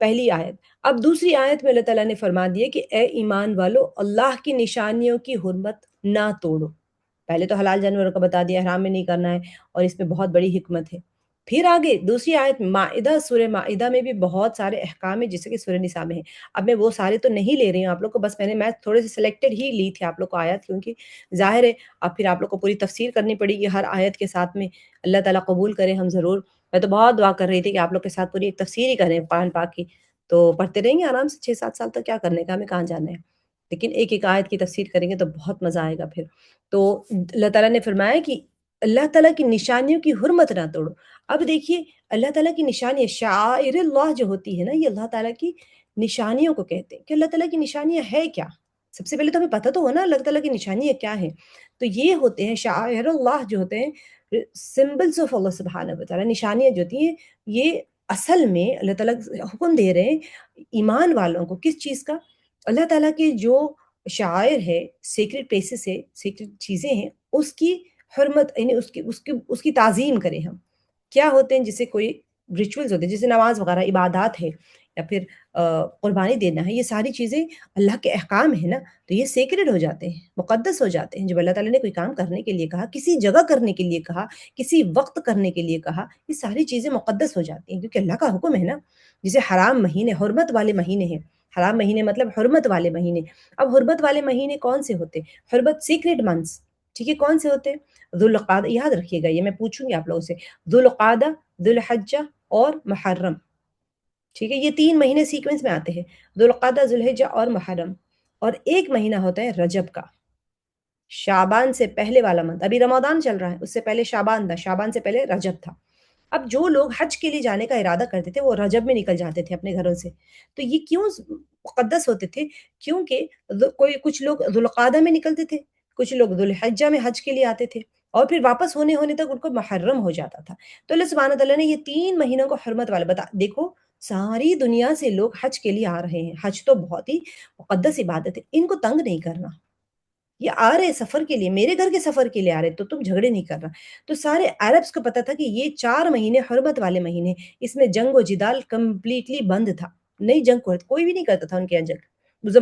پہلی آیت۔ اب دوسری آیت میں اللہ تعالیٰ نے فرما دیا کہ اے ایمان والو اللہ کی نشانیوں کی حرمت نہ توڑو، پہلے تو حلال جانوروں کا بتا دیا، حرام میں نہیں کرنا ہے، اور اس میں بہت بڑی حکمت ہے۔ پھر آگے دوسری آیت مائدہ، سورہ مائدہ میں بھی بہت سارے احکام ہیں جیسے کہ سورہ نساء میں ہیں، اب میں وہ سارے تو نہیں لے رہی ہوں آپ لوگ کو، بس میں تھوڑے سے سلیکٹڈ ہی لی تھی آپ لوگ کو آیت، کیونکہ ظاہر ہے اب پھر آپ لوگ کو پوری تفسیر کرنی پڑے گی ہر آیت کے ساتھ میں، اللہ تعالیٰ قبول کرے ہم ضرور، میں تو بہت دعا کر رہی تھی کہ آپ لوگ کے ساتھ پوری ایک تفسیر ہی کریں قرآن پاک کی، تو پڑھتے رہیں گے آرام سے 6-7 سال تک، کیا کرنے کا ہمیں کہاں جانا ہے، لیکن ایک ایک آیت کی تفسیر کریں گے تو بہت مزہ آئے گا پھر۔ تو اللہ تعالیٰ نے فرمایا کہ اللہ تعالیٰ کی نشانیوں کی حرمت نہ توڑو۔ اب دیکھیے اللہ تعالیٰ کی نشانی شعائر اللہ جو ہوتی ہے نا، یہ اللہ تعالیٰ کی نشانیوں کو کہتے ہیں کہ اللہ تعالیٰ کی نشانیاں ہے کیا، سب سے پہلے تو ہمیں پتہ تو ہو نا اللہ تعالیٰ کی نشانیاں کیا ہیں، تو یہ ہوتے ہیں شعائر اللہ، جو ہوتے ہیں سمبلس آف اللہ سبحانہ و تعالیٰ، نشانیاں جو ہوتی ہیں یہ اصل میں اللہ تعالیٰ حکم دے رہے ہیں ایمان والوں کو، کس چیز کا، اللہ تعالیٰ کے جو شعائر ہے، سیکرٹ پلیسز ہے، سیکرٹ چیزیں ہیں، اس کی حرمت، یعنی اس کی تعظیم کریں ہم، کیا ہوتے ہیں جیسے کوئی ریچولز ہوتے ہیں جیسے نماز وغیرہ عبادات ہے، یا پھر قربانی دینا ہے، یہ ساری چیزیں اللہ کے احکام ہیں نا، تو یہ سیکرڈ ہو جاتے ہیں، مقدس ہو جاتے ہیں، جب اللہ تعالیٰ نے کوئی کام کرنے کے لیے کہا، کسی جگہ کرنے کے لیے کہا، کسی وقت کرنے کے لیے کہا، یہ ساری چیزیں مقدس ہو جاتی ہیں کیونکہ اللہ کا حکم ہے نا، جیسے حرام مہینے، حرمت والے مہینے ہیں، حرام مہینے مطلب حرمت والے مہینے، اب حرمت والے مہینے کون سے ہوتے ہیں، حرمت سیکرٹ منتھس، ٹھیک ہے، کون سے ہوتے ہیں، ذوالقعدہ، یاد رکھیے گا یہ میں پوچھوں گی آپ لوگوں سے، ذوالقعدہ، ذوالحجہ اور محرم، ٹھیک ہے، یہ 3 مہینے سیکوینس میں آتے ہیں، ذوالقعدہ، ذوالحجہ اور محرم، اور ایک مہینہ ہوتا ہے رجب کا، شعبان سے پہلے والا منتھ، ابھی رمضان چل رہا ہے، اس سے پہلے شعبان تھا، شعبان سے پہلے رجب تھا۔ اب جو لوگ حج کے لیے جانے کا ارادہ کرتے تھے وہ رجب میں نکل جاتے تھے اپنے گھروں سے، تو یہ کیوں مقدس ہوتے تھے، کیونکہ کچھ لوگ ذوالقعدہ میں نکلتے تھے، کچھ لوگ ذوالحجہ میں حج کے لیے آتے تھے، اور پھر واپس ہونے تک ان کو محرم ہو جاتا تھا، تو اللہ سبحانہ تعالیٰ نے یہ 3 مہینوں کو حرمت والا بتا، دیکھو ساری دنیا سے لوگ حج کے لیے آ رہے ہیں، حج تو بہت ہی مقدس عبادت ہے، ان کو تنگ نہیں کرنا، یہ آ رہے سفر کے لیے، میرے گھر کے سفر کے لیے آ رہے، تو تم جھگڑے نہیں کر رہا، تو سارے عربس کو پتا تھا کہ یہ 4 مہینے حرمت والے مہینے، اس میں جنگ و جدال کمپلیٹلی بند تھا، نہیں جنگ کوئی بھی نہیں کرتا تھا ان کے یہاں جنگ. اس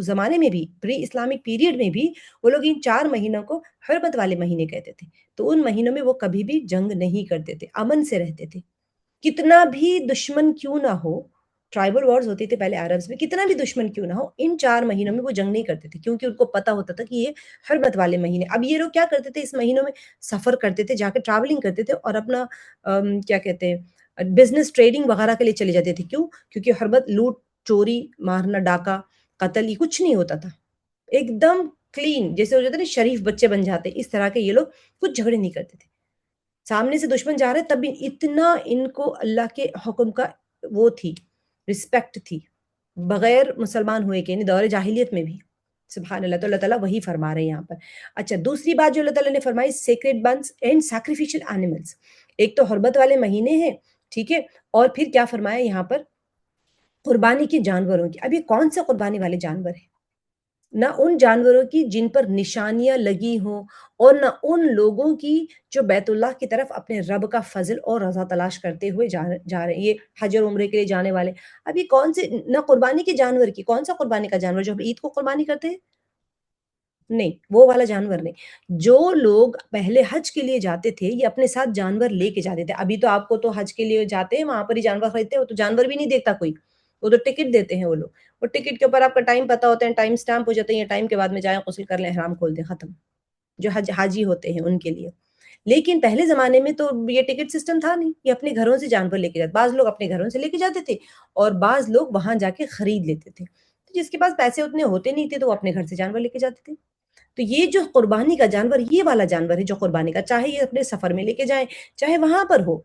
زمانے میں بھی پری اسلامک پیریڈ میں بھی وہ لوگ ان 4 مہینوں کو حرمت والے مہینے کہتے تھے. تو ان مہینوں میں وہ کبھی بھی جنگ نہیں کرتے تھے, امن سے رہتے تھے. کتنا بھی دشمن کیوں نہ ہو, ٹرائبل وارز ہوتے تھے پہلے عربs میں, کتنا بھی دشمن کیوں نہ ہو, ان 4 مہینوں میں وہ جنگ نہیں کرتے تھے, کیونکہ ان کو پتا ہوتا تھا کہ یہ حرمت والے مہینے. اب یہ لوگ کیا کرتے تھے اس مہینوں میں, سفر کرتے تھے, جا کے ٹریولنگ کرتے تھے, اور اپنا کیا کہتے ہیں بزنس ٹریڈنگ وغیرہ کے لیے چلے جاتے تھے. کیوں؟ کیونکہ حرمت لوٹ چوری مارنا ڈاکہ قتل یہ کچھ نہیں ہوتا تھا, ایک دم کلین, جیسے ہو جاتا نا شریف بچے بن جاتے, اس طرح کے یہ لوگ کچھ جھگڑے نہیں کرتے تھے. سامنے سے دشمن جا رہے تب بھی اتنا ان کو اللہ کے حکم کا وہ تھی, رسپیکٹ تھی, بغیر مسلمان ہوئے کہ دور جاہلیت میں بھی. سبحان اللہ. تو اللہ تعالیٰ وہی فرما رہے ہیں یہاں پر. اچھا, دوسری بات جو اللہ تعالیٰ نے فرمائی, sacredness and sacrificial animals. ایک تو حرمت والے مہینے ہیں, ٹھیک ہے, اور پھر کیا فرمایا یہاں پر, قربانی کے جانوروں کی. اب یہ کون سے قربانی والے جانور ہیں؟ نہ ان جانوروں کی جن پر نشانیاں لگی ہوں, اور نہ ان لوگوں کی جو بیت اللہ کی طرف اپنے رب کا فضل اور رضا تلاش کرتے ہوئے جا رہے ہیں, یہ حج اور عمرے کے لیے جانے والے. اب یہ کون سے, نہ قربانی کے جانور کی, کون سا قربانی کا جانور جو ہم عید کو قربانی کرتے ہیں, نہیں وہ والا جانور نہیں. جو لوگ پہلے حج کے لیے جاتے تھے یہ اپنے ساتھ جانور لے کے جاتے تھے. ابھی تو آپ کو تو حج کے لیے جاتے ہیں وہاں پر ہی جانور خریدتے ہیں, وہ تو جانور بھی نہیں دیکھتا کوئی, وہ تو ٹکٹ دیتے ہیں وہ لوگ, اور ٹکٹ کے اوپر آپ کا ٹائم پتا ہوتا ہے, ٹائم سٹامپ ہو جاتے ہیں, ٹائم کے بعد میں جائیں غسل کر لیں, احرام کھول دیں, ختم. جو حاجی ہوتے ہیں ان کے لیے. لیکن پہلے زمانے میں تو یہ ٹکٹ سسٹم تھا نہیں, یہ اپنے گھروں سے جانور لے کے جاتے. بعض لوگ اپنے گھروں سے لے کے جاتے تھے اور بعض لوگ وہاں جا کے خرید لیتے تھے. تو جس کے پاس پیسے اتنے ہوتے نہیں تھے تو وہ اپنے گھر سے جانور لے کے جاتے تھے. تو یہ جو قربانی کا جانور, یہ والا جانور ہے جو قربانی کا, چاہے یہ اپنے سفر میں لے کے جائیں چاہے وہاں پر ہو.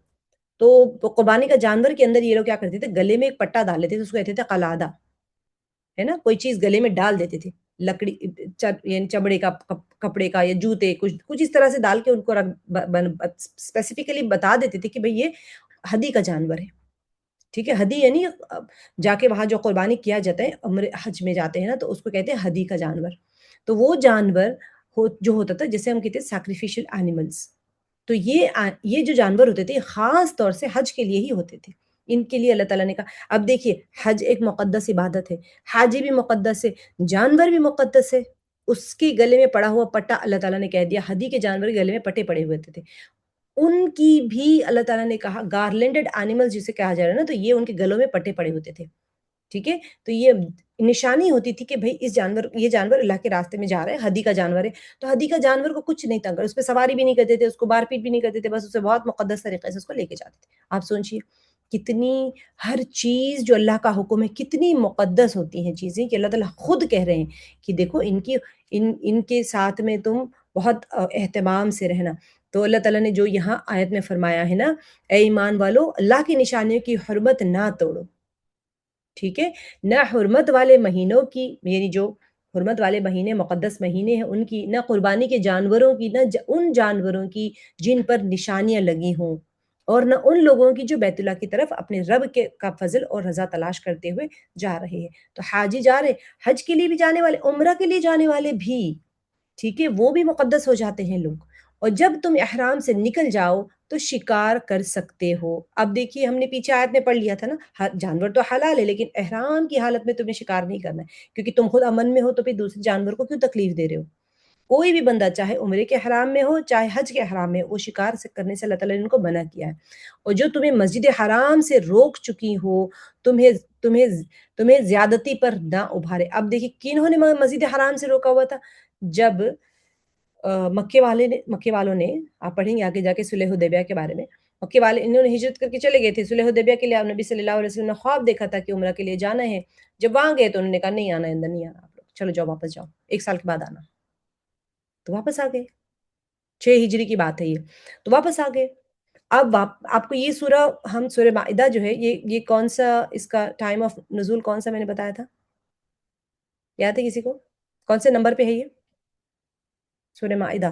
تو قربانی کا جانور کے اندر یہ لوگ کیا کرتے تھے, گلے میں ایک پٹا ڈال لیتے تھے, اس کو کہتے تھے قلادہ, ہے نا, کوئی چیز گلے میں ڈال دیتے تھے, لکڑی یعنی چمڑے کا, کپڑے کا, یا جوتے, کچھ اس طرح سے ڈال کے ان کو اسپیسیفکلی بتا دیتے تھے کہ بھئی یہ ہدی کا جانور ہے. ٹھیک ہے, ہدی یعنی جا کے وہاں جو قربانی کیا جاتا ہے, عمرے حج میں جاتے ہیں نا, تو اس کو کہتے ہیں ہدی کا جانور. تو وہ جانور جو ہوتا تھا جسے ہم کہتے ہیں سیکریفیشل اینیملس. تو یہ جو جانور ہوتے تھے خاص طور سے حج کے لیے ہی ہوتے تھے, ان کے لیے اللہ تعالیٰ نے کہا. اب دیکھیے, حج ایک مقدس عبادت ہے, حاجی بھی مقدس ہے, جانور بھی مقدس ہے. اس کے گلے میں پڑا ہوا پٹا اللہ تعالیٰ نے کہہ دیا, ہدی کے جانور کے گلے میں پٹے پڑے ہوئے تھے, ان کی بھی اللہ تعالیٰ نے کہا گارلینڈڈ اینیمل جسے کہا جا رہا ہے نا, تو یہ ان کے گلوں میں پٹے پڑے ہوتے تھے. ٹھیک ہے, تو یہ نشانی ہوتی تھی کہ بھئی یہ جانور اللہ کے راستے میں جا رہا ہے, ہدی کا جانور ہے. تو ہدی کا جانور کو کچھ نہیں تنگ, اس پہ سواری بھی نہیں کرتے تھے, اس کو بار پیٹ بھی نہیں کرتے تھے, بس اسے بہت مقدس طریقے سے اس کو لے کے جاتے تھے. آپ سوچئے کتنی ہر چیز جو اللہ کا حکم ہے کتنی مقدس ہوتی ہیں چیزیں, کہ اللہ تعالیٰ خود کہہ رہے ہیں کہ دیکھو ان کے ساتھ میں تم بہت اہتمام سے رہنا. تو اللہ تعالیٰ نے جو یہاں آیت میں فرمایا ہے نا, اے ایمان والو اللہ کی نشانیوں کی حرمت نہ توڑو. ٹھیک ہے, نہ حرمت والے مہینوں کی, یعنی جو حرمت والے مہینے مقدس مہینے ہیں ان کی, نہ قربانی کے جانوروں کی, نہ ان جانوروں کی جن پر نشانیاں لگی ہوں, اور نہ ان لوگوں کی جو بیت اللہ کی طرف اپنے رب کا فضل اور رضا تلاش کرتے ہوئے جا رہے ہیں. تو حاجی جا رہے, حج کے لیے بھی جانے والے, عمرہ کے لیے جانے والے بھی, ٹھیک ہے, وہ بھی مقدس ہو جاتے ہیں لوگ. اور جب تم احرام سے نکل جاؤ تو شکار کر سکتے ہو. اب دیکھیے ہم نے پیچھے آیت میں پڑھ لیا تھا نا, جانور تو حلال ہے لیکن احرام کی حالت میں تمہیں شکار نہیں کرنا ہے, کیونکہ تم خود امن میں ہو, تو پھر دوسرے جانور کو کیوں تکلیف دے رہے ہو. کوئی بھی بندہ چاہے عمرے کے احرام میں ہو چاہے حج کے احرام میں, وہ شکار سے کرنے سے اللہ تعالیٰ نے ان کو منع کیا ہے. اور جو تمہیں مسجد حرام سے روک چکی ہو, تمہیں زیادتی پر نہ ابھارے. اب دیکھیے کنہوں نے مسجد حرام سے روکا ہوا تھا, جب مکے والوں نے, آپ پڑھیں گے آگے جا کے صلح حدیبیہ کے بارے میں, مکے والے انہوں نے ہجرت کر کے چلے گئے تھے صلح حدیبیہ کے لیے. آپ نبی صلی اللہ علیہ وسلم نے خواب دیکھا تھا کہ عمرہ کے لیے جانا ہے. جب وہاں گئے تو انہوں نے کہا نہیں آنا, اندر نہیں آنا, آپ لوگ چلو جاؤ واپس جاؤ, 1 سال کے بعد آنا. تو واپس آ گئے, 6 ہجری کی بات ہے یہ, تو واپس آ گئے. اب آپ کو یہ سورہ, ہم سورہ مائدہ جو ہے, یہ کون سا, اس کا ٹائم آف نزول کون سا میں نے بتایا تھا, یاد ہے کسی کو, کون سے نمبر پہ ہے یہ سورہ مائدہ؟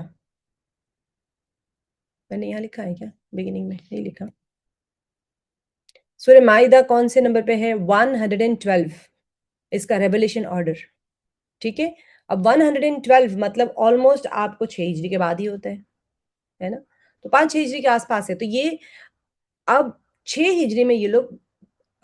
میں نے یہاں لکھا ہے کیا, بگننگ میں نہیں لکھا. سورہ مائدہ کون سے نمبر پہ ہے؟ 112 اس کا ریولیشن آرڈر. ٹھیک ہے, اب 112 مطلب آلموسٹ آپ کو 6 ہجری کے بعد ہی ہوتا ہے نا, تو 5-6 ہجری کے آس پاس ہے. تو یہ اب 6 ہجری میں یہ لوگ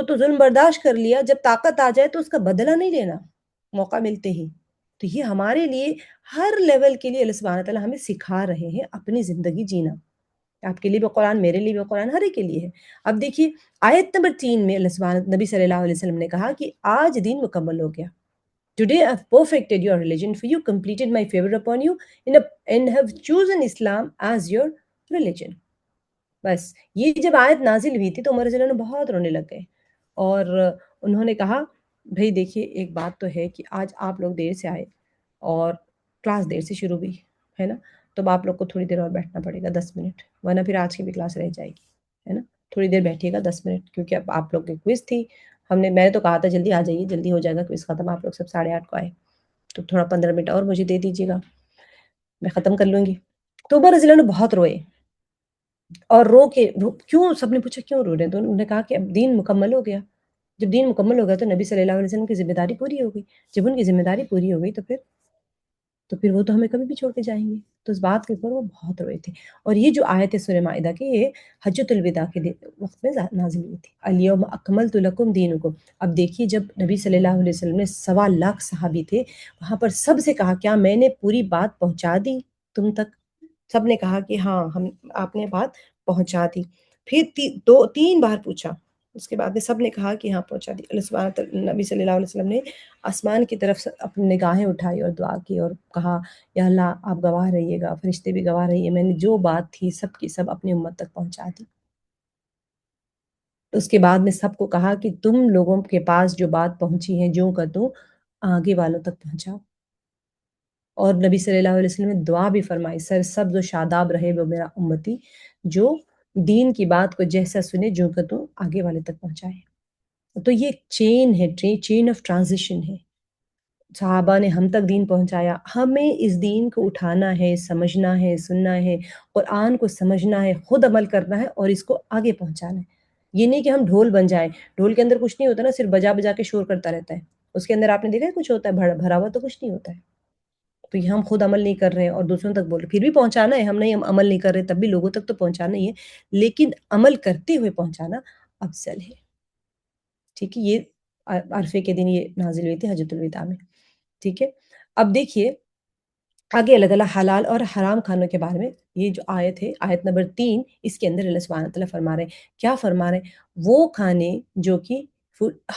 تو ظلم برداشت کر لیا، جب طاقت آ جائے تو اس کا بدلہ نہیں لینا موقع ملتے ہی. تو یہ ہمارے لیے ہر لیول کے لیے اللہ سبحانہ تعالیٰ ہمیں سکھا رہے ہیں اپنی زندگی جینا. آپ کے لیے بھی قرآن، میرے لیے بھی قرآن، ہر ایک کے لیے ہے. اب دیکھیے آیت نمبر 3 میں اللہ سبحانہ نبی صلی اللہ علیہ وسلم نے کہا کہ آج دین مکمل ہو گیا. Today I've perfected your religion for you, completed my favor upon you, and have chosen Islam as your religion. بس یہ جب آیت نازل ہوئی تھی تو عمر رضی اللہ عنہ بہت رونے لگ گئے، اور انہوں نے کہا بھئی دیکھیے ایک بات تو ہے کہ آج آپ لوگ دیر سے آئے اور کلاس دیر سے شروع ہوئی ہے نا، تو اب آپ لوگ کو تھوڑی دیر اور بیٹھنا پڑے گا 10 منٹ، ورنہ پھر آج کی بھی کلاس رہ جائے گی ہے نا. تھوڑی دیر بیٹھیے گا 10 منٹ، کیونکہ اب آپ لوگ کی کوئز تھی. میں نے تو کہا تھا جلدی آ جائیے، جلدی ہو جائے گا کوئز ختم. آپ لوگ سب 8:30 کو آئے تو تھوڑا 15 منٹ اور مجھے دے دیجیے گا، میں ختم کر لوں گی. تو عمر رضی اللہ عنہ بہت روئے، اور کیوں، سب نے پوچھا کیوں رو رہے ہیں، تو انہوں نے کہا کہ اب دین مکمل ہو گیا. جب دین مکمل ہو گیا تو نبی صلی اللہ علیہ وسلم کی ذمہ داری پوری ہو گئی. جب ان کی ذمہ داری پوری ہو گئی تو پھر وہ تو ہمیں کبھی بھی چھوڑ کے جائیں گے. تو اس بات کے اوپر وہ بہت روئے تھے. اور یہ جو آیت ہے سورہ مائدہ کی، یہ حجۃ الوداع کے وقت میں نازل ہوئی تھی. الیوم اکملت لکم دینکم. اب دیکھیے جب نبی صلی اللہ علیہ وسلم نے 1.25 صحابی تھے، وہاں پر سب سے کہا کیا میں نے پوری بات پہنچا دی تم تک؟ سب نے کہا کہ ہاں آپ نے بات پہنچا دی. پھر 3 بار پوچھا، اس کے بعد میں سب نے کہا کہ ہاں پہنچا دی. اللہ سبحانہ تعالیٰ نبی صلی اللہ علیہ وسلم نے آسمان کی طرف اپنی نگاہیں اٹھائی اور دعا کی اور کہا یا اللہ آپ گواہ رہیے گا، فرشتے بھی گواہ رہیے، میں نے جو بات تھی سب کی سب اپنی امت تک پہنچا دی. اس کے بعد میں سب کو کہا کہ تم لوگوں کے پاس جو بات پہنچی ہے جو کا تو آگے والوں تک پہنچاؤ. اور نبی صلی اللہ علیہ وسلم نے دعا بھی فرمائی، سر سبز و شاداب رہے وہ میرا امتی جو دین کی بات کو جیسا سنے جو کا تو آگے والے تک پہنچائے. تو یہ چین ہے، چین آف ٹرانزیشن ہے. صحابہ نے ہم تک دین پہنچایا، ہمیں اس دین کو اٹھانا ہے، سمجھنا ہے، سننا ہے، قرآن کو سمجھنا ہے، خود عمل کرنا ہے اور اس کو آگے پہنچانا ہے. یہ نہیں کہ ہم ڈھول بن جائیں. ڈھول کے اندر کچھ نہیں ہوتا نا، صرف بجا بجا کے شور کرتا رہتا ہے. اس کے اندر آپ نے دیکھا ہے کچھ ہوتا ہے بھرا ہوا تو کچھ نہیں ہوتا ہے. تو یہ ہم خود عمل نہیں کر رہے ہیں اور دوسروں تک بول رہے، پھر بھی پہنچانا ہے. ہم عمل نہیں کر رہے تب بھی لوگوں تک تو پہنچانا ہی ہے، لیکن عمل کرتے ہوئے پہنچانا افضل ہے. ٹھیک ہے، یہ عرفے کے دن یہ نازل ہوئی تھی حجۃ الوداع میں. ٹھیک ہے، اب دیکھیے آگے اللہ تعالیٰ حلال اور حرام کھانوں کے بارے میں یہ جو آیت ہے، آیت نمبر 3، اس کے اندر اللہ سبحانہ تعالیٰ فرما رہے ہیں، کیا فرما رہے ہیں؟ وہ کھانے جو کہ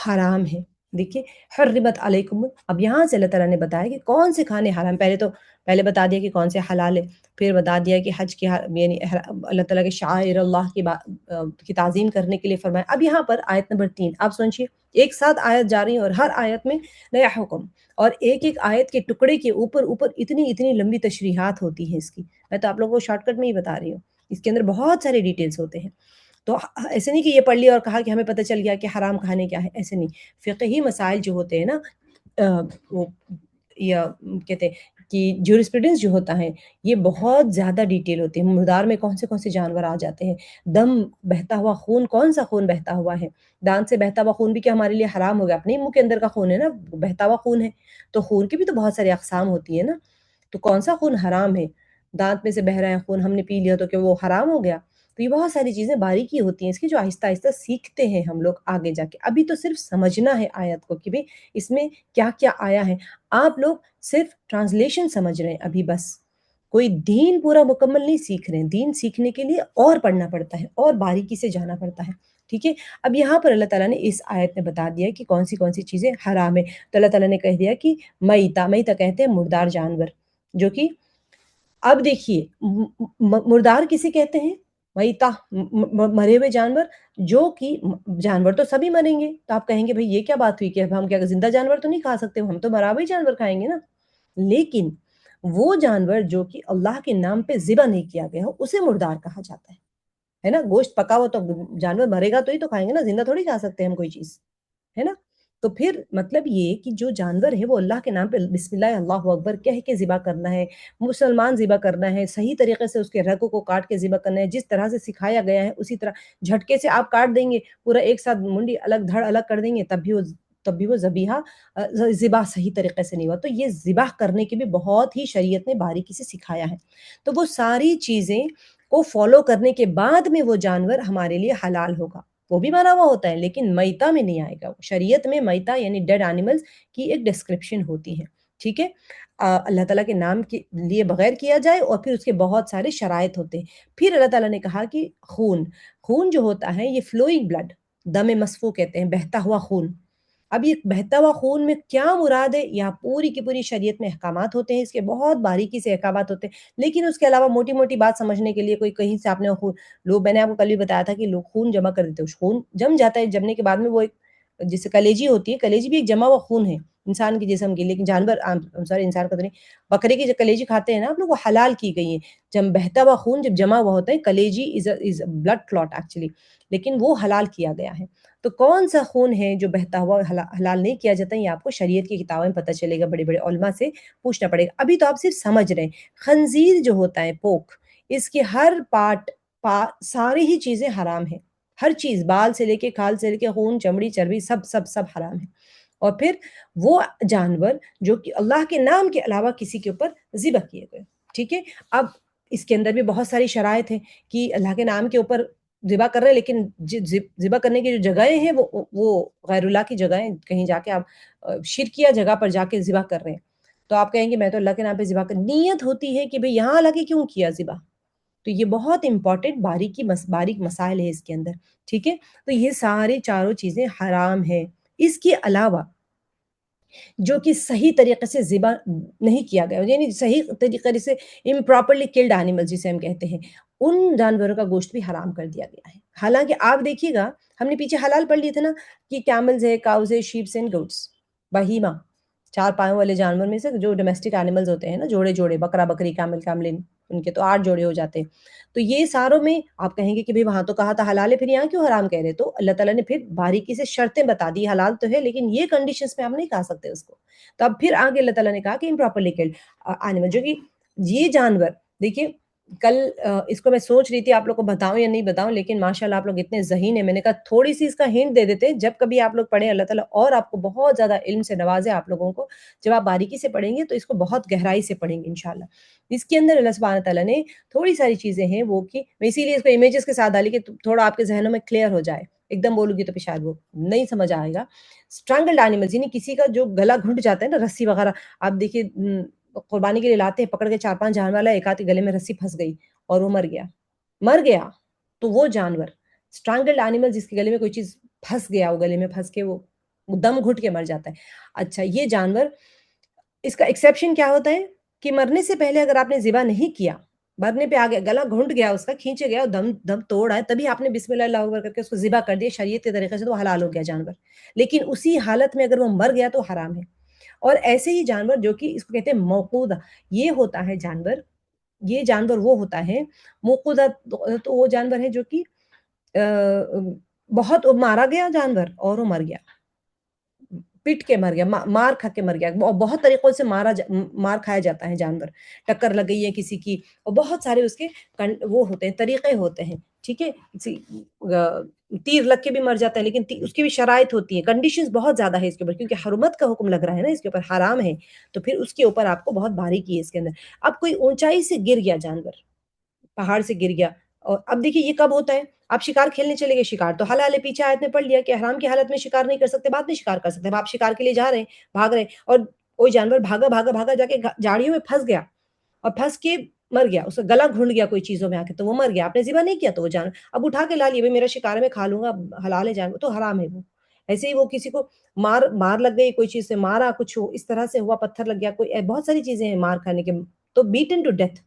حرام ہیں. دیکھیے حرمت علیکم، اب یہاں سے اللہ تعالیٰ نے بتایا کہ کون سے کھانے حرام. پہلے بتا دیا کہ کون سے حلال ہے، پھر بتا دیا کہ حج کی یعنی اللہ تعالیٰ کے شعائر اللہ کی تعظیم کرنے کے لیے فرمایا. اب یہاں پر آیت نمبر 3 آپ سنچیے، ایک ساتھ آیت جاری ہے اور ہر آیت میں نیا حکم، اور ایک ایک آیت کے ٹکڑے کے اوپر اتنی لمبی تشریحات ہوتی ہیں اس کی. میں تو آپ لوگوں کو شارٹ کٹ میں ہی بتا رہی ہوں، اس کے اندر بہت سارے ڈیٹیلز ہوتے ہیں. تو ایسے نہیں کہ یہ پڑھ لیا اور کہا کہ ہمیں پتہ چل گیا کہ حرام کھانے کیا ہے، ایسے نہیں. فقہی مسائل جو ہوتے ہیں نا، وہ یا کہتے ہیں کہ جورسپریڈنس جو ہوتا ہے یہ بہت زیادہ ڈیٹیل ہوتی ہے. مردار میں کون سے جانور آ جاتے ہیں، دم بہتا ہوا خون، کون سا خون بہتا ہوا ہے، دانت سے بہتا ہوا خون بھی کیا ہمارے لیے حرام ہو گیا؟ اپنے منہ کے اندر کا خون ہے نا، بہتا ہوا خون ہے. تو خون کی بھی تو بہت ساری اقسام ہوتی ہے نا، تو کون سا خون حرام ہے؟ دانت میں سے بہ رہا ہے خون، ہم نے پی لیا تو کہ وہ حرام ہو گیا؟ تو یہ بہت ساری چیزیں باریکی ہوتی ہیں اس کی، جو آہستہ آہستہ سیکھتے ہیں ہم لوگ آگے جا کے. ابھی تو صرف سمجھنا ہے آیت کو کہ اس میں کیا کیا آیا ہے. آپ لوگ صرف ٹرانسلیشن سمجھ رہے ہیں ابھی، بس کوئی دین پورا مکمل نہیں سیکھ رہے ہیں. دین سیکھنے کے لیے اور پڑھنا پڑتا ہے اور باریکی سے جانا پڑتا ہے. ٹھیک ہے، اب یہاں پر اللہ تعالیٰ نے اس آیت میں بتا دیا کہ کون سی چیزیں حرام ہے. تو اللہ تعالیٰ نے کہہ دیا کہ میتہ کہتے ہیں مردار جانور، جو کہ اب دیکھیے مردار کسے کہتے ہیں؟ میتہ، مرے ہوئے جانور. جو کہ جانور تو سبھی مریں گے، تو آپ کہیں گے بھئی یہ کیا بات ہوئی کہ اب ہم کیا زندہ جانور تو نہیں کھا سکتے، ہم تو مرا ہوا ہی جانور کھائیں گے نا. لیکن وہ جانور جو کہ اللہ کے نام پہ ذبح نہیں کیا گیا ہو اسے مردار کہا جاتا ہے نا. گوشت پکا ہوا تو جانور مرے گا تو ہی تو کھائیں گے نا، زندہ تھوڑی کھا سکتے ہیں ہم کوئی چیز، ہے نا. تو پھر مطلب یہ کہ جو جانور ہے وہ اللہ کے نام پہ بسم اللہ اللہ اکبر کہہ کے ذبح کرنا ہے، مسلمان ذبح کرنا ہے، صحیح طریقے سے اس کے رگوں کو کاٹ کے ذبح کرنا ہے، جس طرح سے سکھایا گیا ہے اسی طرح. جھٹکے سے آپ کاٹ دیں گے پورا ایک ساتھ، منڈی الگ دھڑ الگ کر دیں گے، تب بھی وہ ذبح صحیح طریقے سے نہیں ہوا. تو یہ ذبح کرنے کی بھی بہت ہی شریعت نے باریکی سے سکھایا ہے. تو وہ ساری چیزیں کو فالو کرنے کے بعد میں وہ جانور ہمارے لیے حلال ہوگا. وہ بھی مارا ہوا ہوتا ہے لیکن میتا میں نہیں آئے گا. شریعت میں میتا یعنی ڈیڈ اینیملز کی ایک ڈسکرپشن ہوتی ہے. ٹھیک ہے. اللہ تعالیٰ کے نام کے لیے بغیر کیا جائے اور پھر اس کے بہت سارے شرائط ہوتے ہیں. پھر اللہ تعالیٰ نے کہا کہ خون جو ہوتا ہے یہ فلوئنگ بلڈ، دم مسفو کہتے ہیں، بہتا ہوا خون. اب یہ بہتا ہوا خون میں کیا مراد ہے؟ یہاں پوری کی پوری شریعت میں احکامات ہوتے ہیں، اس کے بہت باریکی سے احکامات ہوتے ہیں، لیکن اس کے علاوہ موٹی موٹی بات سمجھنے کے لیے کوئی کہیں سے آپ نے لوگ، میں نے آپ کو کل بھی بتایا تھا کہ لوگ خون جمع کر دیتے ہیں. خون جم جاتا ہے، جمنے کے بعد میں وہ ایک جیسے کلیجی ہوتی ہے، کلیجی بھی ایک جمع ہوا خون ہے انسان کے جسم کی، لیکن جانور سوری انسان کا تو نہیں، بکرے کی جو کلیجی کھاتے ہیں نا آپ لوگ، وہ حلال کی گئی ہیں. جب بہتا ہوا خون جب جمع ہوا ہوتا ہے، کلیجی از بلڈ کلاٹ ایکچولی، لیکن وہ حلال کیا گیا ہے. تو کون سا خون ہے جو بہتا ہوا حلال نہیں کیا جاتا؟ یہ آپ کو شریعت کی کتابوں میں پتہ چلے گا، بڑے بڑے علماء سے پوچھنا پڑے گا. ابھی تو آپ صرف سمجھ رہے ہیں. خنزیر جو ہوتا ہے پوک، اس کے ہر پارٹ ساری ہی چیزیں حرام ہیں. ہر چیز، بال سے لے کے کھال سے لے کے خون، چمڑی، چربی، سب سب سب حرام ہے. اور پھر وہ جانور جو کہ اللہ کے نام کے علاوہ کسی کے اوپر ذبح کیے گئے. ٹھیک ہے. اب اس کے اندر بھی بہت ساری شرائط ہیں کہ اللہ کے نام کے اوپر ذبح کر رہے ہیں، لیکن ذبح کرنے کی جو جگہیں ہیں وہ غیر اللہ کی جگہیں، کہیں جا کے آپ شرکیہ جگہ پر جا کے ذبح کر رہے ہیں. تو آپ کہیں گے میں تو اللہ کے نام پہ ذبح کر، نیت ہوتی ہے کہ بھئی یہاں اللہ کے کیوں کیا ذبح. تو یہ بہت امپورٹنٹ باریک مسائل ہے اس کے اندر. ٹھیک ہے. تو یہ سارے چاروں چیزیں حرام ہیں. اس کے علاوہ جو کہ صحیح طریقے سے ذبح نہیں کیا گیا، یعنی صحیح طریقے سے امپراپرلی کلڈ اینیمل جسے ہم کہتے ہیں، ان جانوروں کا گوشت بھی حرام کر دیا گیا ہے. حالانکہ آپ دیکھیے گا، ہم نے پیچھے حلال پڑھ لیے تھے نا کہ کیملز ہے، کاؤز ہے، شیپس اینڈ گوٹس، بہیمہ، 4 پاؤں والے جانور میں سے جو ڈومیسٹک اینیملز ہوتے ہیں نا، جوڑے جوڑے، بکرا بکری، کیمل کیملن، ان کے تو 8 جوڑے ہو جاتے ہیں. تو یہ ساروں میں آپ کہیں گے کہ بھئی وہاں تو کہا تھا حلال ہے، پھر یہاں کیوں حرام کہہ رہے؟ تو اللہ تعالیٰ نے پھر باریکی سے شرطیں بتا دی، حلال تو ہے لیکن یہ کنڈیشنز میں ہم نہیں کھا سکتے اس کو. تو اب پھر آگے اللہ تعالیٰ نے کہا کہ امپراپرلی کلڈ اینیمل، جو کہ یہ جانور دیکھیے، کل اس کو میں سوچ رہی تھی آپ لوگ کو بتاؤں یا نہیں بتاؤں، لیکن ماشاءاللہ آپ لوگ اتنے ذہین ہیں، میں نے کہا تھوڑی سی اس کا ہنٹ دے دیتے. جب کبھی آپ لوگ پڑھیں، اللہ تعالیٰ اور آپ کو بہت زیادہ علم سے نوازے آپ لوگوں کو. جب آپ باریکی سے پڑھیں گے تو اس کو بہت گہرائی سے پڑھیں گے انشاءاللہ. اس کے اندر اللہ سبحانہ تعالیٰ نے تھوڑی ساری چیزیں ہیں وہ کہ میں اسی لیے اس کو امیجز کے ساتھ ڈالی کہ تھوڑا آپ کے ذہنوں میں کلیئر ہو جائے. ایک دم بولوں گی تو پھر شاید وہ نہیں سمجھ آئے گا. اسٹرانگلڈ اینیملز یعنی کسی کا جو گلا گھنٹ جاتا ہے نا، رسی وغیرہ آپ دیکھیے قربانی کے لیے لاتے ہیں، پکڑ کے 4-5 جانور والا، ایک آدھ کے گلے میں رسی پھنس گئی اور وہ مر گیا. تو وہ جانور اسٹرانگلڈ اینیمل جس کے گلے میں کوئی چیز پھنس گیا، وہ گلے میں پھنس کے وہ دم گھٹ کے مر جاتا ہے. اچھا، یہ جانور، اس کا ایکسیپشن کیا ہوتا ہے کہ مرنے سے پہلے اگر آپ نے ذبح نہیں کیا، مرنے پہ آگے گلا گھونٹ گیا، اس کا کھینچے گیا اور دم توڑ آئے، تبھی آپ نے بسم اللہ اللہ اکبر کر کے اس کو ذبح کر دیا شریعت کے طریقے سے، تو وہ حلال ہو گیا جانور. لیکن اسی حالت میں اگر وہ مر گیا تو حرام ہے. اور ایسے ہی جانور جو کہ اس کو کہتے ہیں موقودہ، یہ ہوتا ہے جانور، یہ جانور وہ ہوتا ہے موقودہ، تو وہ جانور ہے جو کہ بہت مارا گیا جانور اور وہ مر گیا، پٹ کے مر گیا، مار کھا کے مر گیا. بہت طریقوں سے مار کھایا جاتا ہے جانور، ٹکر لگ گئی ہے کسی کی، اور بہت سارے اس کے وہ ہوتے ہیں، طریقے ہوتے ہیں. ٹھیک ہے. تیر لگ کے بھی مر جاتا ہے، لیکن اس کی بھی شرائط ہوتی ہیں، کنڈیشنز بہت زیادہ ہے اس کے اوپر، کیونکہ حرمت کا حکم لگ رہا ہے نا اس کے اوپر، حرام ہے. تو پھر اس کے اوپر آپ کو بہت باریکی ہے اس کے اندر. اب کوئی اونچائی سے گر گیا جانور، پہاڑ سے گر گیا، اور اب دیکھیے یہ کب ہوتا ہے؟ آپ شکار کھیلنے چلے گئے، شکار تو حلال ہے، پیچھے آیت میں پڑھ لیا کہ احرام کی حالت میں شکار نہیں کر سکتے، بعد میں شکار کر سکتے ہیں. آپ شکار کے لیے جا رہے ہیں، بھاگ رہے ہیں، اور کوئی جانور بھاگا بھاگا بھاگا جا کے جھاڑیوں میں پھنس گیا اور پھنس کے مر گیا، اس کا گلا گھونٹ گیا کوئی چیزوں میں آ کے، تو وہ مر گیا. آپ نے ذبح نہیں کیا تو وہ جانور اب اٹھا کے لا لیے، میرا شکار ہے میں کھا لوں گا، حلال ہے جانور، تو حرام ہے وہ. ایسے ہی وہ کسی کو مار لگ گئی، کوئی چیز سے مارا، کچھ اس طرح سے ہوا، پتھر لگ گیا، کوئی بہت ساری چیزیں ہیں مار کھانے کے، تو بیٹن ٹو ڈیتھ،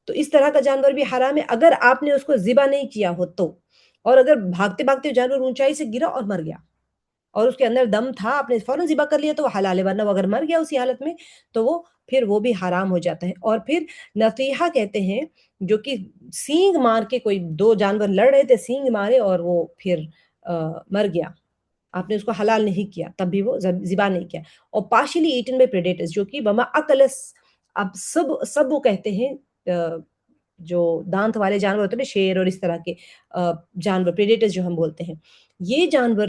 تو اس طرح کا جانور بھی حرام ہے اگر آپ نے اس کو ذبح نہیں کیا ہو تو. اور اگر بھاگتے بھاگتے جانور اونچائی سے گرا اور مر گیا اور اس کے اندر دم تھا، آپ نے فوراً ذبح کر لیا تو وہ حلال ہے، ورنہ وہ اگر مر گیا اسی حالت میں تو وہ بھی حرام ہو جاتا ہے. اور پھر نصیحہ کہتے ہیں، جو کہ سینگ مار کے، کوئی 2 جانور لڑ رہے تھے، سینگ مارے اور وہ پھر مر گیا، آپ نے اس کو حلال نہیں کیا، تب بھی وہ ذبح نہیں کیا. اور پارشلی ایٹن بائی پریڈیٹرز، جو کہ بما اکلس، اب سب وہ کہتے ہیں جو دانت والے جانور ہوتے ہیں نا، شیر اور اس طرح کے جانور، پریڈیٹرز جو ہم بولتے ہیں، یہ جانور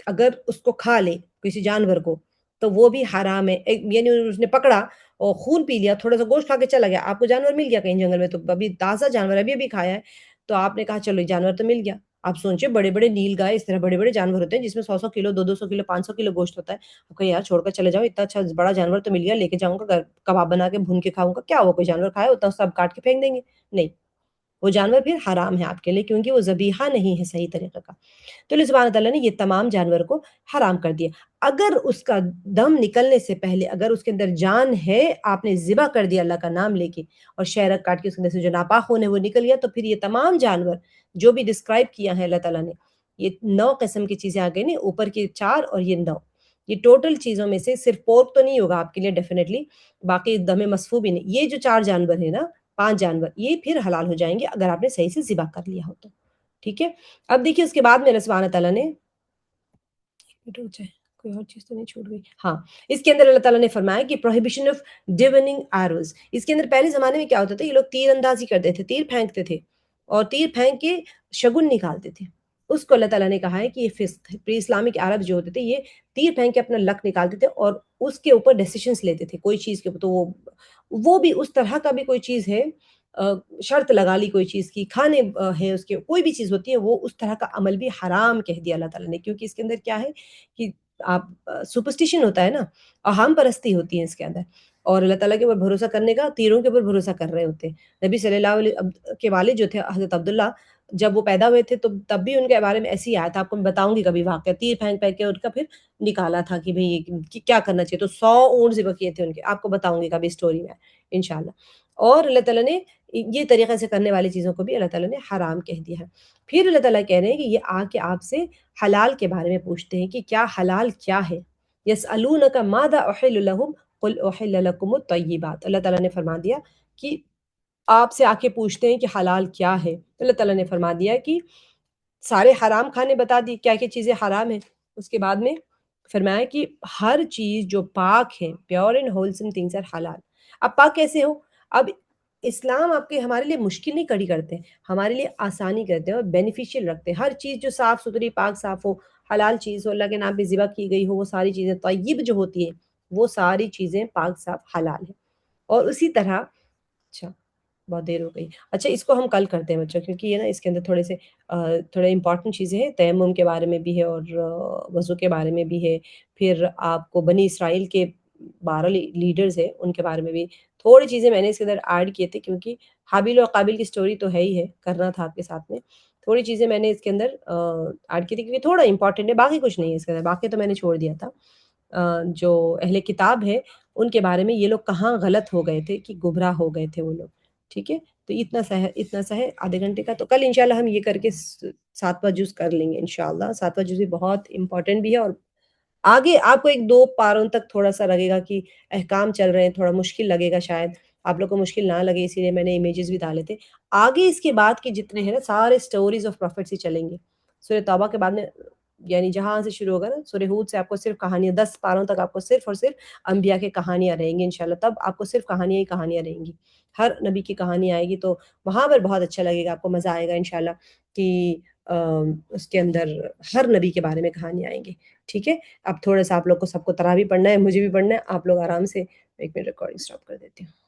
اگر اس کو کھا لے کسی جانور کو تو وہ بھی حرام ہے. یعنی اس نے پکڑا اور خون پی لیا، تھوڑا سا گوشت کھا کے چلا گیا، آپ کو جانور مل گیا کہیں جنگل میں، تو ابھی تازہ جانور ابھی کھایا ہے، تو آپ نے کہا چلو یہ جانور تو مل گیا، آپ سوچیں بڑے-بڑے نیل گائے اس طرح بڑے-بڑے جانور ہوتے ہیں جس میں 100-100 کلو 200-200 کلو 500 کلو گوشت ہوتا ہے۔ آپ کہیں یار چھوڑ کر چلے جاؤ اتنا اچھا بڑا جانور تو مل گیا لے کے جاؤں گا گھر کباب بنا کے بھون کے کھاؤں گا، کیا ہوا کوئی جانور کھایا اتنا سب کاٹ کے پھینک دیں گے؟ نہیں، وہ جانور پھر حرام ہے آپ کے لیے کیونکہ وہ ذبیحہ نہیں ہے صحیح طریقے کا۔ تو اللہ سبحانہ تعالیٰ نے یہ تمام جانور کو حرام کر دیا۔ اگر اس کا دم نکلنے سے پہلے اگر اس کے اندر جان ہے آپ نے ذبح کر دیا اللہ کا نام لے کے اور شہرک کاٹ کے اس کے اندر سے جو ناپاک ہونے وہ نکل گیا تو پھر یہ تمام جانور جو بھی ڈسکرائب کیا ہے اللہ تعالیٰ نے یہ 9 قسم کی چیزیں آ گئی نا اوپر کی 4 اور یہ 9 یہ ٹوٹل چیزوں میں سے صرف پورک تو نہیں ہوگا آپ کے لیے ڈیفینیٹلی باقی دم مسفوح بھی نہیں یہ جو 4 جانور ہیں نا 5 جانور یہ پھر حلال ہو جائیں گے اگر آپ نے صحیح سے ذبح کر لیا ہو تو ٹھیک ہے اب دیکھیے اس کے بعد میں اللہ سبحانہ تعالیٰ نے کوئی اور چیز تو نہیں چھوٹ گئی ہاں اس کے اندر اللہ تعالیٰ نے فرمایا کہ پروہیبیشن آف ڈیوننگ ایروز اس کے اندر پہلے زمانے میں کیا ہوتا تھا یہ لوگ تیر اندازی کرتے تھے تیر پھینکتے تھے اور تیر پھینک کے شگن نکالتے تھے اس کو اللہ تعالیٰ نے کہا ہے کہ یہ فسق ہے پری اسلامک عرب جو ہوتے تھے یہ تیر پھینک کے اپنا لک نکالتے تھے اور اس کے اوپر ڈیسیشنز لیتے تھے کوئی چیز کے اوپر تو وہ بھی اس طرح کا بھی کوئی چیز ہے شرط لگا لی کوئی چیز کی کھانے ہے اس کے کوئی بھی چیز ہوتی ہے وہ اس طرح کا عمل بھی حرام کہہ دیا اللہ تعالیٰ نے کیونکہ اس کے اندر کیا ہے کہ آپ سپرسٹیشن ہوتا ہے نا اہم پرستی ہوتی ہے اس کے اندر اور اللہ تعالیٰ کے اوپر بھروسہ کرنے کا تیروں کے اوپر بھروسہ کر رہے ہوتے ہیں نبی صلی اللہ علیہ کے والد جو تھے حضرت عبداللہ جب وہ پیدا ہوئے تھے تو تب بھی ان کے بارے میں ایسی آیا تھا آپ کو میں بتاؤں گی کبھی واقعہ تیر پھینک پھینک کے ان کا پھر نکالا تھا کہ بھئی یہ کیا کرنا چاہیے تو 100 اونٹ ذبح کیے تھے ان کے آپ کو بتاؤں گی کبھی اسٹوری میں انشاءاللہ اور اللہ تعالیٰ نے یہ طریقے سے کرنے والی چیزوں کو بھی اللہ تعالیٰ نے حرام کہہ دیا ہے پھر اللہ تعالیٰ کہہ رہے ہیں کہ یہ آ کے آپ سے حلال کے بارے میں پوچھتے ہیں کہ کیا حلال کیا ہے یسألونک ماذا احل لهم قل احل لكم الطیبات اللہ تعالیٰ نے فرما دیا کہ آپ سے آ کے پوچھتے ہیں کہ حلال کیا ہے اللہ تعالیٰ نے فرما دیا کہ سارے حرام کھانے بتا دی کیا کیا چیزیں حرام ہیں اس کے بعد میں فرمایا کہ ہر چیز جو پاک ہے pure and wholesome things are حلال اب پاک کیسے ہو اب اسلام آپ کے ہمارے لیے مشکل نہیں کھڑی کرتے ہمارے لیے آسانی کرتے ہیں اور بینیفیشیل رکھتے ہیں ہر چیز جو صاف ستھری پاک صاف ہو حلال چیز ہو اللہ کے نام پہ ذبح کی گئی ہو وہ ساری چیزیں طیب جو ہوتی ہیں وہ ساری چیزیں پاک صاف حلال ہیں اور اسی طرح اچھا بہت دیر ہو گئی اچھا اس کو ہم کل کرتے ہیں بچوں کیونکہ یہ نا اس کے اندر تھوڑے امپورٹنٹ چیزیں ہیں تیمم کے بارے میں بھی ہے اور وضو کے بارے میں بھی ہے پھر آپ کو بنی اسرائیل کے 12 لیڈرز ہیں ان کے بارے میں بھی تھوڑی چیزیں میں نے اس کے اندر ایڈ کیے تھے کیونکہ حابیل اور قابل کی سٹوری تو ہے ہی ہے کرنا تھا آپ کے ساتھ میں تھوڑی چیزیں میں نے اس کے اندر ایڈ کی تھی کیونکہ تھوڑا امپورٹنٹ ہے باقی کچھ نہیں ہے اس کے اندر باقی تو میں نے چھوڑ دیا تھا جو اہل کتاب ہے ان کے بارے میں یہ لوگ کہاں غلط ہو گئے تھے کہ گمراہ ہو گئے تھے وہ لوگ ٹھیک ہے تو اتنا سا ہے آدھے گھنٹے کا تو کل انشاءاللہ ہم یہ کر کے 7واں جز کر لیں گے انشاءاللہ 7واں جز بھی بہت امپورٹنٹ بھی ہے اور آگے آپ کو 1-2 پاروں تک تھوڑا سا لگے گا کہ احکام چل رہے ہیں تھوڑا مشکل لگے گا شاید آپ لوگ کو مشکل نہ لگے اسی لیے میں نے امیجز بھی ڈالے تھے آگے اس کے بعد کے جتنے ہیں نا سارے سٹوریز آف پروفیٹس ہی چلیں گے سورہ توبہ کے بعد میں یعنی جہاں سے شروع ہوگا نا سورہ ہود سے آپ کو صرف کہانیاں 10 پاروں تک آپ کو صرف اور صرف انبیاء کے کہانیاں رہیں گی انشاءاللہ تب آپ کو صرف کہانیاں ہی کہانیاں رہیں گی ہر نبی کی کہانی آئے گی تو وہاں پر بہت اچھا لگے گا آپ کو مزہ آئے گا انشاءاللہ کہ اس کے اندر ہر نبی کے بارے میں کہانی آئیں گی ٹھیک ہے اب تھوڑا سا آپ لوگ کو سب کو تراویح پڑھنا ہے مجھے بھی پڑھنا ہے آپ لوگ آرام سے 1 منٹ ریکارڈنگ سٹاپ کر دیتی ہوں